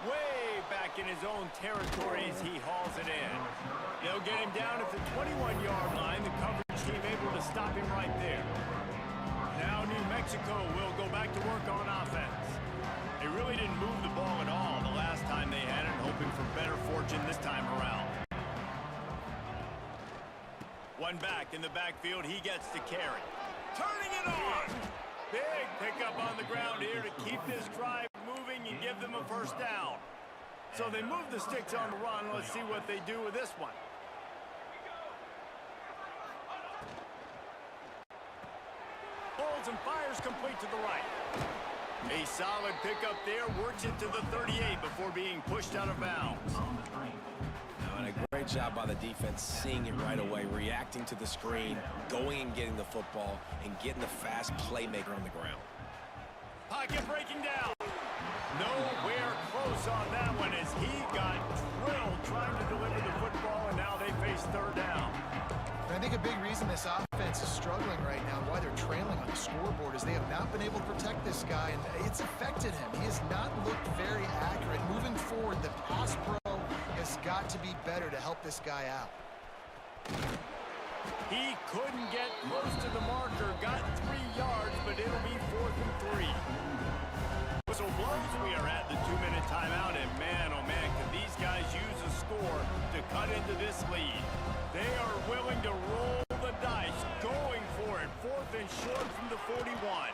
Way back in his own territory as he hauls it in. They'll get him down at the 21-yard line. The coverage team able to stop him right there. Now New Mexico will go back to work on offense. They really didn't move the ball at all the last time they had it, hoping for better fortune this time around. One back in the backfield, he gets to carry. Turning it on! Big pickup on the ground here to keep this drive moving and give them a first down. So they move the sticks on the run. Let's see what they do with this one. Holds and fires complete to the right. A solid pickup there, works it to the 38 before being pushed out of bounds. And a great job by the defense, seeing it right away, reacting to the screen, going and getting the football, and getting the fast playmaker on the ground. Pocket breaking down. Nowhere close on that one as he got drilled trying to deliver the football, and now they face third down. And I think a big reason this offense is struggling right now, why they're trailing on the scoreboard, is they have not been able to protect this guy, and it's affected him. He has not looked very accurate. Moving forward, the pass pro has got to be better to help this guy out. He couldn't get close to the marker, got 3 yards, but it'll be 4th and 3. Whistle blows, we are at the 2-minute timeout, and man, oh man, can these guys use a score to cut into this lead. They are willing to roll the dice, going for it. 4th and short from the 41.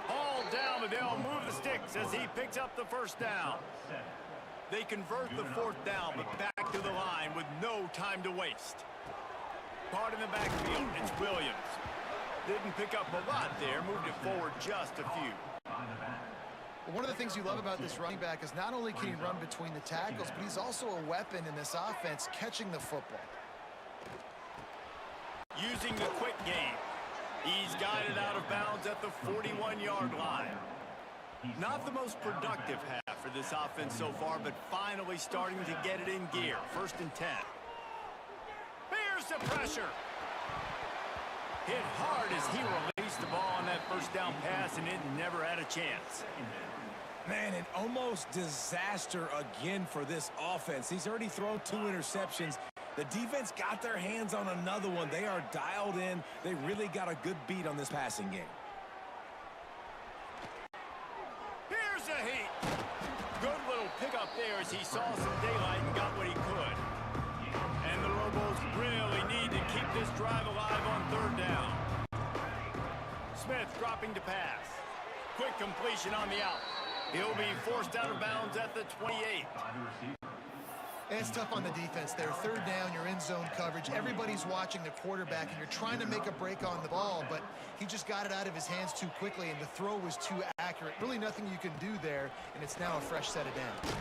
All down, but they'll move the sticks as he picks up the first down. They convert the 4th down, but back to the line with no time to waste. Caught in the backfield, it's Williams. Didn't pick up a lot there, moved it forward just a few. Well, one of the things you love about this running back is not only can he run between the tackles, but he's also a weapon in this offense, catching the football. Using the quick game. He's guided out of bounds at the 41-yard line. Not the most productive half for this offense so far, but finally starting to get it in gear. 1st and 10. Bears the pressure. Hit hard as he released the ball on that first down pass, and it never had a chance. Man, an almost disaster again for this offense. He's already thrown 2 interceptions. The defense got their hands on another one. They are dialed in. They really got a good beat on this passing game. Here's a heat. Good little pickup there as he saw some daylight and got what he could. And the Lobos really need to keep this drive alive on 3rd down. Smith dropping to pass. Quick completion on the out. He'll be forced out of bounds at the 28. And it's tough on the defense there. 3rd down, you're in zone coverage. Everybody's watching the quarterback, and you're trying to make a break on the ball, but he just got it out of his hands too quickly, and the throw was too accurate. Really nothing you can do there, and it's now a fresh set of downs.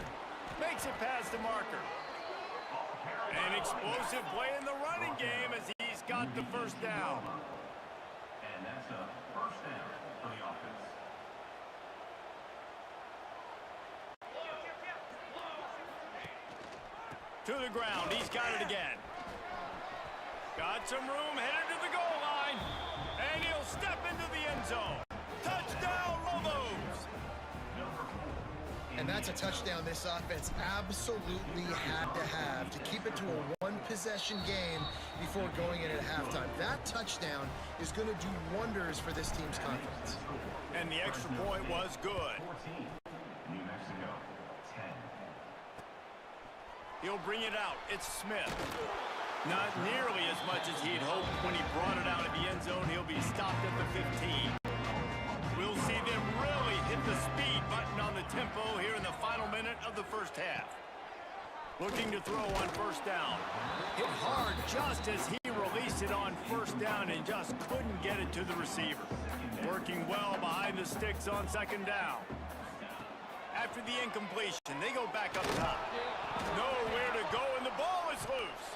Makes it past the marker. An explosive play in the running game as he's got the first down. And that's a first down for the offense. To the ground, he's got it again. Got some room, headed to the goal line. And he'll step into the end zone. Touchdown, Lobos! And that's a touchdown this offense absolutely had to have to keep it to a 1-possession game before going in at halftime. That touchdown is going to do wonders for this team's confidence. And the extra point was good. 14, New Mexico, 10. He'll bring it out. It's Smith. Not nearly as much as he'd hoped when he brought it out of the end zone. He'll be stopped at the 15. We'll see them really hit the speed button on the tempo here in the final minute of the first half. Looking to throw on 1st down. Hit hard just as he released it on 1st down and just couldn't get it to the receiver. Working well behind the sticks on 2nd down. After the incompletion, they go back up top. Nowhere to go, and the ball is loose.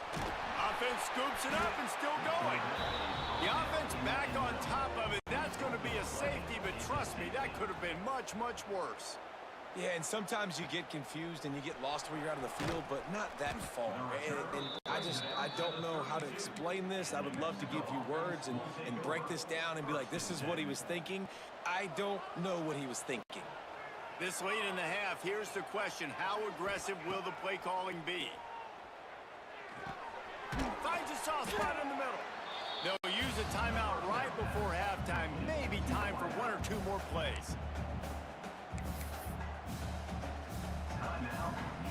Offense scoops it up and still going. The offense back on top of it. That's going to be a safety, but trust me, that could have been much, much worse. Yeah, and sometimes you get confused and you get lost where you're out of the field, but not that far. And I don't know how to explain this. I would love to give you words and break this down and be like, this is what he was thinking. I don't know what he was thinking. This late in the half, here's the question. How aggressive will the play calling be? Finds a soft spot in the middle. They'll use a timeout right before halftime. Maybe time for 1 or 2 more plays.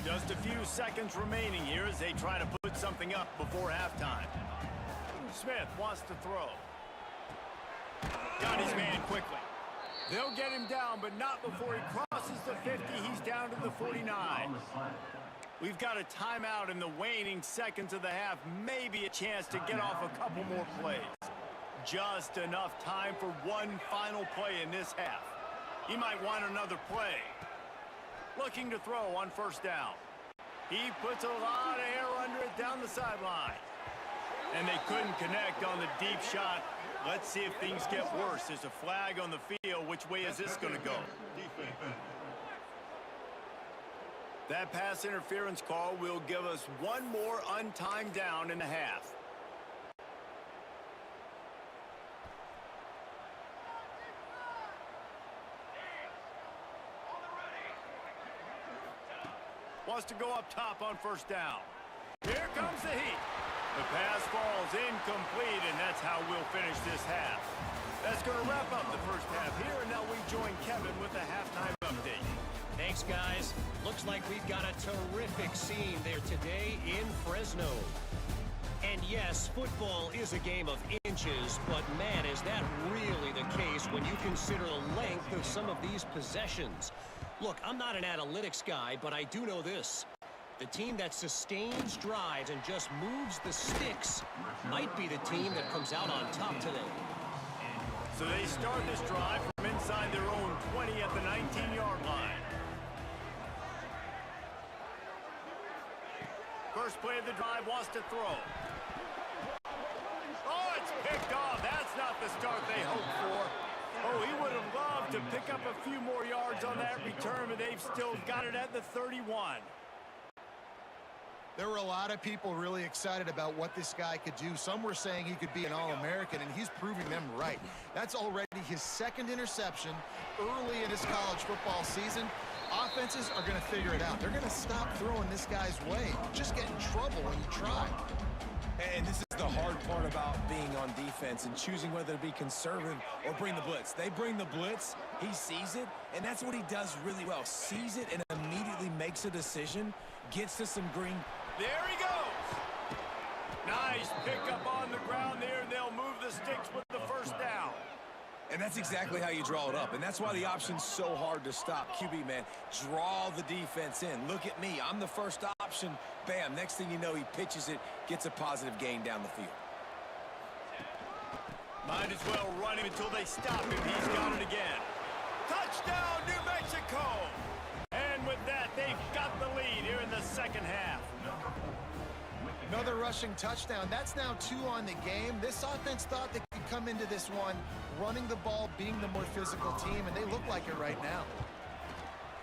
Just a few seconds remaining here as they try to put something up before halftime. Smith wants to throw. Got his man quickly. They'll get him down, but not before he crosses the 50. He's down to the 49. We've got a timeout in the waning seconds of the half. Maybe a chance to get off a couple more plays. Just enough time for one final play in this half. He might want another play. Looking to throw on first down. He puts a lot of air under it down the sideline. And they couldn't connect on the deep shot. Let's see if things get worse. There's a flag on the field. Which way is this going to go? That pass interference call will give us one more untimed down in the half. Wants to go up top on first down. Here comes the heat. The pass falls incomplete, and that's how we'll finish this half. That's going to wrap up the first half here, and now we join Kevin with the halftime update. Thanks, guys. Looks like we've got a terrific scene there today in Fresno. And yes, football is a game of inches, but man, is that really the case when you consider the length of some of these possessions. Look, I'm not an analytics guy, but I do know this. The team that sustains drives and just moves the sticks might be the team that comes out on top today. So they start this drive from inside their own 20 at the 19-yard line. First play of the drive, wants to throw. Oh, it's picked off. That's not the start they hoped for. Oh, he would have loved to pick up a few more yards on that return, but they've still got it at the 31. There were a lot of people really excited about what this guy could do. Some were saying he could be an All-American, and he's proving them right. That's already his second interception early in his college football season. Offenses are going to figure it out. They're going to stop throwing this guy's way. Just get in trouble when you try. And this is the hard part about being on defense and choosing whether to be conservative or bring the blitz. They bring the blitz, he sees it, and that's what he does really well. Sees it and immediately makes a decision, gets to some green. There he goes. Nice pickup on the ground there, and they'll move the sticks with the first down. And that's exactly how you draw it up. And that's why the option's so hard to stop. QB, man, draw the defense in. Look at me. I'm the first option. Bam. Next thing you know, he pitches it, gets a positive gain down the field. Might as well run him until they stop him. He's got it again. Touchdown, New Mexico. And with that, they've got the lead here in the second half. Another rushing touchdown. That's now 2 on the game. This offense thought they could come into this one running the ball, being the more physical team, and they look like it right now.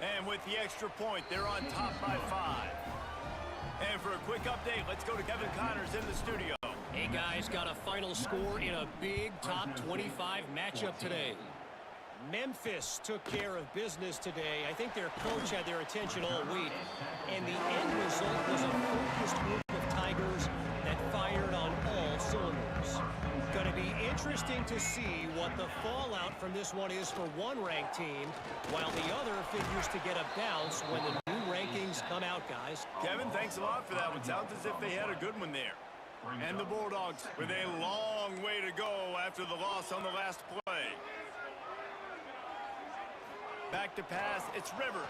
And with the extra point, they're on top by 5. And for a quick update, let's go to Kevin Connors in the studio. Hey, guys, got a final score in a big top 25 matchup today. Memphis took care of business today. I think their coach had their attention all week, and the end result was a focused group of Tigers that fired on all cylinders. Going to be interesting to see what the fallout from this one is for one ranked team, while the other figures to get a bounce when the new rankings come out, guys. Kevin, thanks a lot for that one. Sounds as if they had a good one there. And the Bulldogs with a long way to go after the loss on the last play. Back to pass, it's Rivers.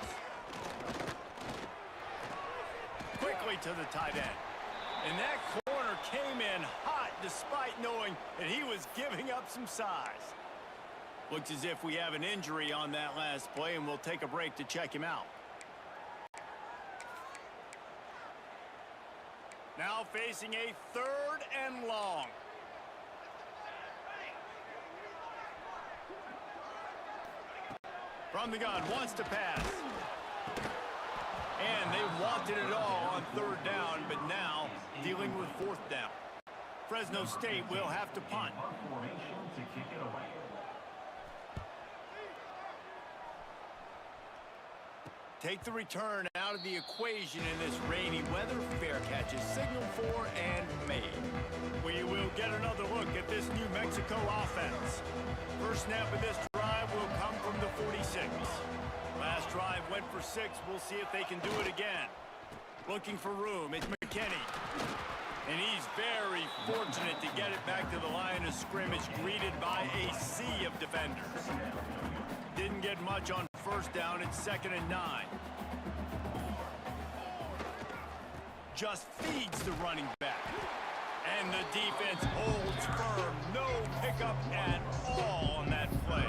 Quickly to the tight end. And that corner came in hot despite knowing that he was giving up some size. Looks as if we have an injury on that last play, and we'll take a break to check him out. Now facing a 3rd and long. From the gun, wants to pass. And they wanted it all on 3rd down, but now dealing with 4th down. Fresno State will have to punt. Formation to kick it away. Take the return out of the equation in this rainy weather. Fair catch is signaled for and made. We will get another look at this New Mexico offense. First snap of this drive will come from the 46. Last drive went for 6. We'll see if they can do it again. Looking for room. It's McKinney. And he's very fortunate to get it back to the line of scrimmage, greeted by a sea of defenders. Didn't get much on first down. It's 2nd and 9. Just feeds the running back. And the defense holds firm. No pickup at all on that play.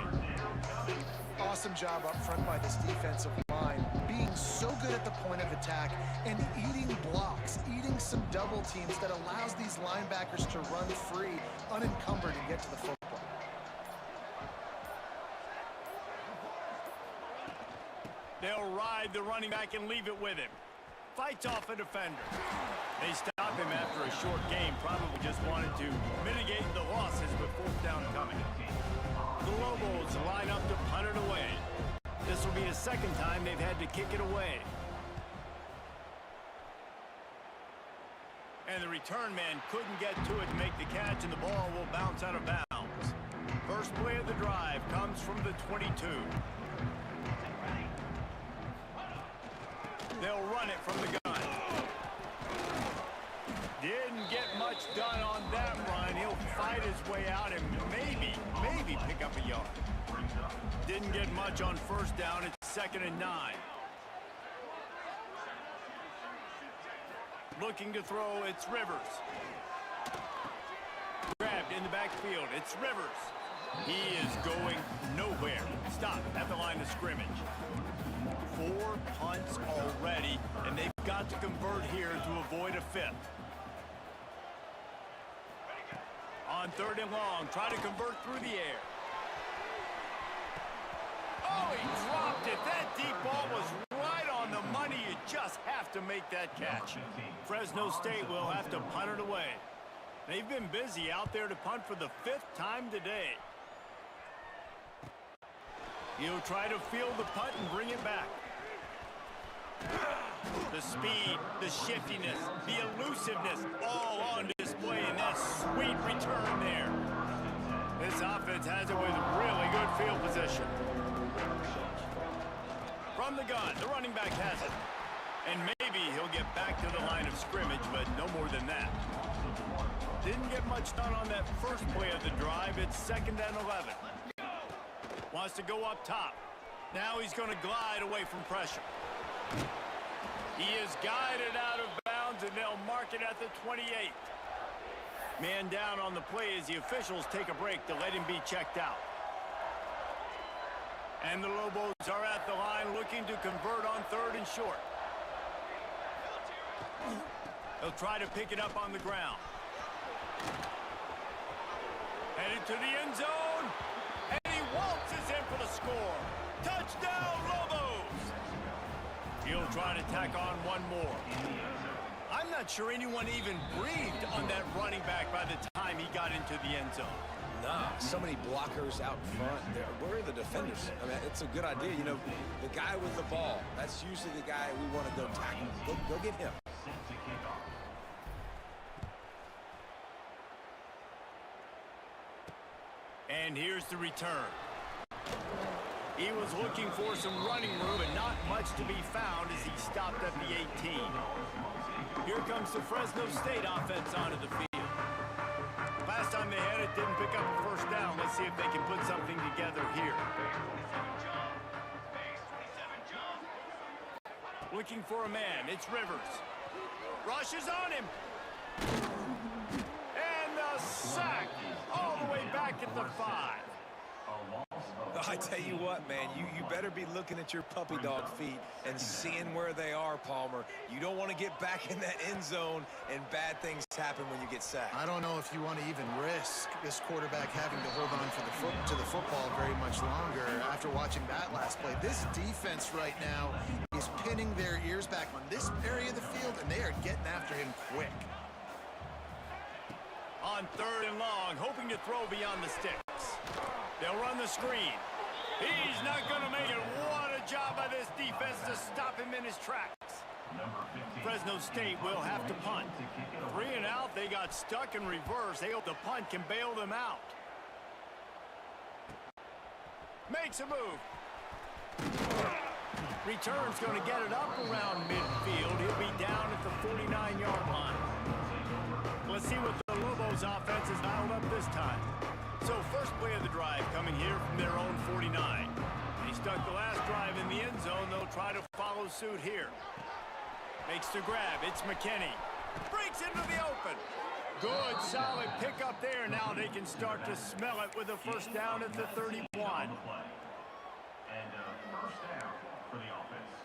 Awesome job up front by this defensive line, being so good at the point of attack and eating blocks, eating some double teams that allows these linebackers to run free, unencumbered, and get to the football. They'll ride the running back and leave it with him. Fights off a defender. They stop him after a short game, probably just wanted to mitigate the losses with 4th down coming. The Lobos line up to punt it away. This will be the 2nd time they've had to kick it away. And the return man couldn't get to it to make the catch, and the ball will bounce out of bounds. First play of the drive comes from the 22. They'll run it from the gun. Didn't get much done on that run. He'll fight his way out and maybe pick up a yard. Didn't get much on first down. It's 2nd and 9. Looking to throw, it's Rivers. Grabbed in the backfield, it's Rivers. He is going nowhere. Stop at the line of scrimmage. 4 punts already, and they've got to convert here to avoid a 5th. On 3rd and long, try to convert through the air. Oh, he dropped it. That deep ball was right on the money. You just have to make that catch. Fresno State will have to punt it away. They've been busy out there to punt for the 5th time today. He'll try to field the punt and bring it back. The speed, the shiftiness, the elusiveness, all on display in that sweet return there. This offense has it with really good field position. From the gun, the running back has it. And maybe he'll get back to the line of scrimmage, but no more than that. Didn't get much done on that first play of the drive. It's 2nd and 11. Wants to go up top. Now he's going to glide away from pressure. He is guided out of bounds, and they'll mark it at the 28. Man down on the play as the officials take a break to let him be checked out. And the Lobos are at the line looking to convert on 3rd and short. They'll try to pick it up on the ground. Headed to the end zone. And he waltzes in for the score. Touchdown, Lobos! He'll try to tack on one more. I'm not sure anyone even breathed on that running back by the time he got into the end zone. Nah, so many blockers out front. Where are the defenders? I mean, it's a good idea. You know, the guy with the ball, that's usually the guy we want to go tackle. Go get him. And here's the return. He was looking for some running room and not much to be found as he stopped at the 18. Here comes the Fresno State offense onto the field. Last time they had it, didn't pick up a first down. Let's see if they can put something together here. Looking for a man. It's Rivers. Rushes on him. And the sack all the way back at the 5. I tell you what, man, you better be looking at your puppy dog feet and seeing where they are, Palmer. You don't want to get back in that end zone and bad things happen when you get sacked. I don't know if you want to even risk this quarterback having to hold on for to the football very much longer after watching that last play. This defense right now is pinning their ears back on this area of the field, and they are getting after him quick. On 3rd and long, hoping to throw beyond the sticks. They'll run the screen. He's not going to make it. What a job by this defense to stop him in his tracks. Fresno State will have to punt. 3 and out, they got stuck in reverse. They hope the punt can bail them out. Makes a move. Return's going to get it up around midfield. He'll be down at the 49-yard line. Let's see what the Lobos offense has dialed up this time. So first play of the drive coming here from their own 49. stuck the last drive in the end zone. They'll try to follow suit here. Makes the grab. It's McKinney. Breaks into the open. Good, solid pickup there. Now they can start to smell it with a first down at the 31. And first down for the offense.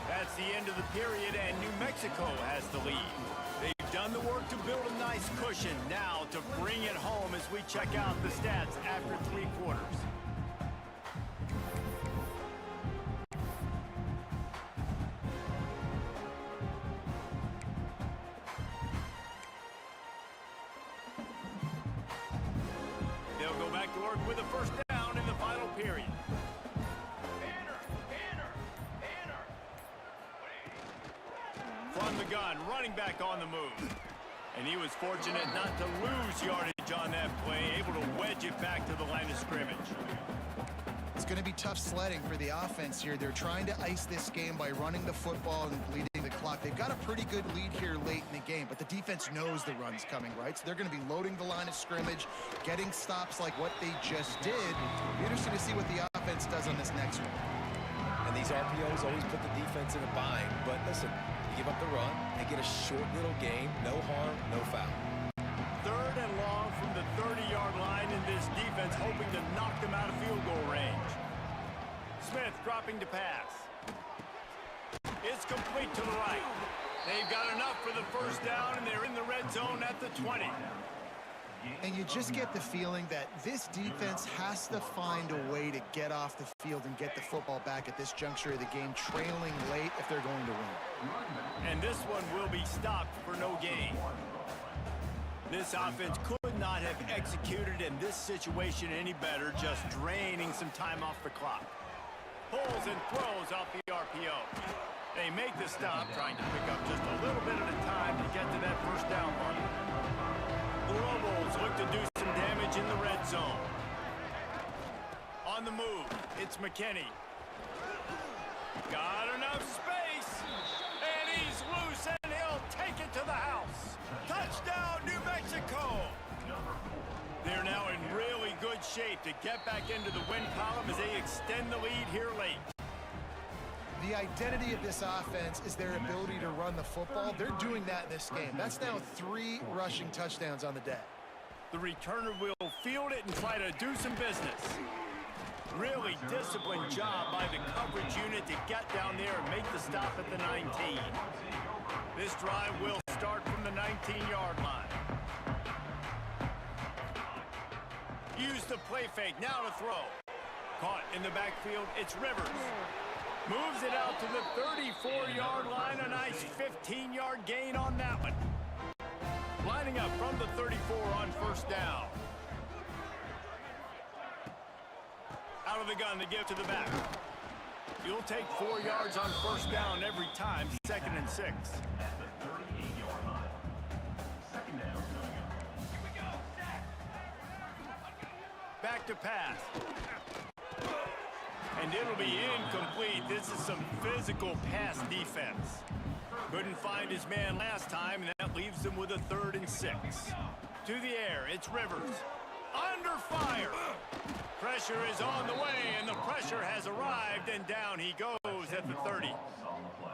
That's the end of the period, and New Mexico has the lead. They've done the work to build a nice cushion. Now to bring it home as we check out the stats after 3 quarters. They'll go back to work with a first down in the final period. From the gun, running back on the move. And he was fortunate not to lose yardage on that play, able to wedge it back to the line of scrimmage. It's going to be tough sledding for the offense here. They're trying to ice this game by running the football and bleeding the clock. They've got a pretty good lead here late in the game, but the defense knows the run's coming, right? So they're going to be loading the line of scrimmage, getting stops like what they just did. Be interesting to see what the offense does on this next one. And these RPOs always put the defense in a bind. But listen, you give up the run, they get a short little gain, no harm, no foul. 3rd and long from the 30-yard line, in this defense hoping to knock them out of field goal range. Smith dropping to pass. It's complete to the right. They've got enough for the first down, and they're in the red zone at the 20. And you just get the feeling that this defense has to find a way to get off the field and get the football back at this juncture of the game, trailing late if they're going to win. And this one will be stopped for no gain. This offense could not have executed in this situation any better, just draining some time off the clock. Pulls and throws off the RPO. They make the stop, trying to pick up just a little bit at a time to get to that first down line. The Lobos look to do some damage in the red zone. On the move, it's McKinney. Got enough space, and he's loose, and he'll take it to the house. Touchdown, New Mexico! They're now in really good shape to get back into the win column as they extend the lead here late. The identity of this offense is their ability to run the football. They're doing that in this game. That's now 3 rushing touchdowns on the day. The returner will field it and try to do some business. Really disciplined job by the coverage unit to get down there and make the stop at the 19. This drive will start from the 19-yard line. Use the play fake, now to throw. Caught in the backfield, it's Rivers. Moves it out to the 34-yard line, a nice 15-yard gain on that one. Lining up from the 34 on first down. Out of the gun to give to the back. You'll take 4 yards on first down every time, 2nd and 6. At the 38-yard line. Second down coming up. Here we go, Zach. Back to pass. And it'll be incomplete. This is some physical pass defense. Couldn't find his man last time, and that leaves him with a 3rd and 6. To the air, it's Rivers. Under fire. Pressure is on the way, and the pressure has arrived, and down he goes at the 30.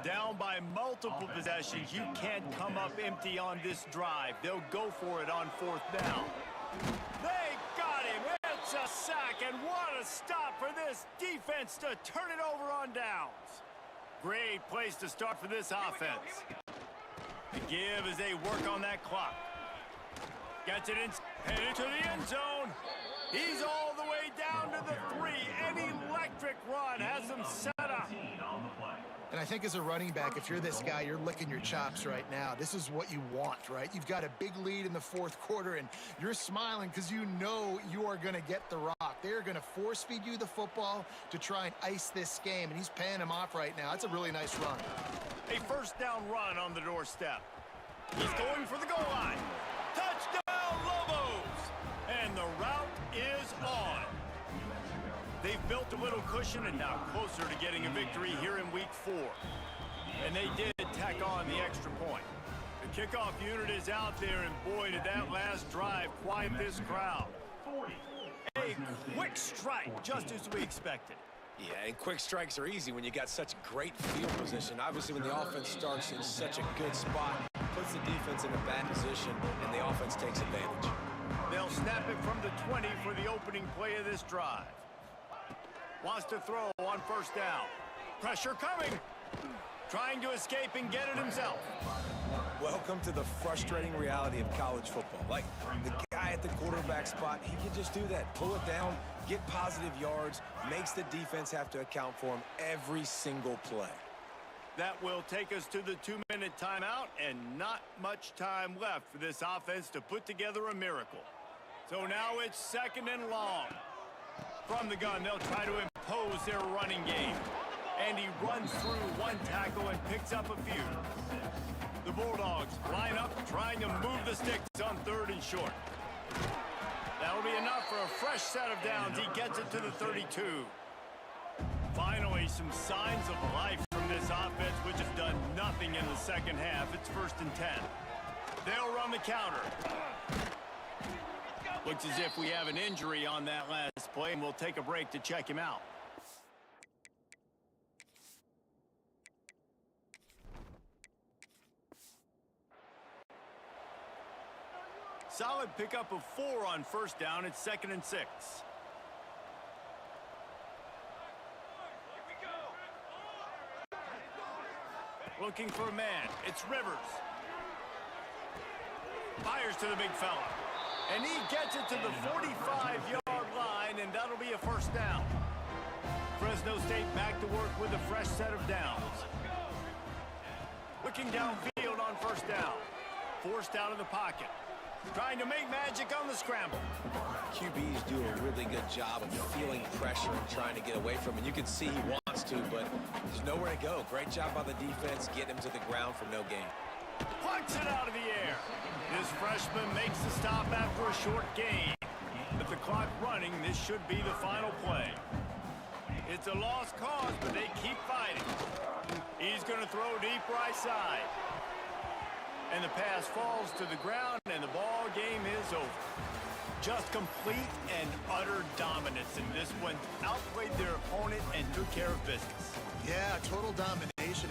Down by multiple possessions. You can't come up empty on this drive. They'll go for it on 4th down. They got him. It's a sack, and what a stop for this defense to turn it over on downs. Great place to start for this offense. To give as they work on that clock. Gets it in, headed to the end zone. He's all the way down to the 3. An electric run has him set up. And I think as a running back, if you're this guy, you're licking your chops right now. This is what you want, right? You've got a big lead in the 4th quarter, and you're smiling because you know you are going to get the rock. They're going to force feed you the football to try and ice this game, and he's paying him off right now. That's a really nice run. A first down run on the doorstep. He's going for the goal line. Touchdown, Lobos! And the route is on. They've built a little cushion and now closer to getting a victory here in week 4. And they did tack on the extra point. The kickoff unit is out there, and boy, did that last drive quiet this crowd. A quick strike, just as we expected. Yeah, and quick strikes are easy when you got such great field position. Obviously, when the offense starts in such a good spot, puts the defense in a bad position, and the offense takes advantage. They'll snap it from the 20 for the opening play of this drive. Wants to throw on first down. Pressure coming. Trying to escape and get it himself. Welcome to the frustrating reality of college football. Like, the guy at the quarterback spot, he can just do that. Pull it down, get positive yards, makes the defense have to account for him every single play. That will take us to the 2-minute timeout, and not much time left for this offense to put together a miracle. So now it's 2nd and long. From the gun, they'll try to impose their running game. And he runs through one tackle and picks up a few. The Bulldogs line up, trying to move the sticks on 3rd and short. That'll be enough for a fresh set of downs. He gets it to the 32. Finally, some signs of life from this offense, which has done nothing in the second half. It's 1st and 10. They'll run the counter. Looks as if we have an injury on that last play, and we'll take a break to check him out. Solid pickup of 4 on first down. It's 2nd and 6. Looking for a man. It's Rivers. Fires to the big fella. And he gets it to the 45-yard line, and that'll be a first down. Fresno State back to work with a fresh set of downs. Looking downfield on first down. Forced out of the pocket. Trying to make magic on the scramble. QBs do a really good job of feeling pressure and trying to get away from it. You can see he wants to, but there's nowhere to go. Great job by the defense, getting him to the ground for no gain. Plucks it out of the air. This freshman makes the stop after a short gain. With the clock running, this should be the final play. It's a lost cause, but they keep fighting. He's going to throw deep right side. And the pass falls to the ground, and the ball game is over. Just complete and utter dominance in this one. Outplayed their opponent and took care of business. Yeah, total domination.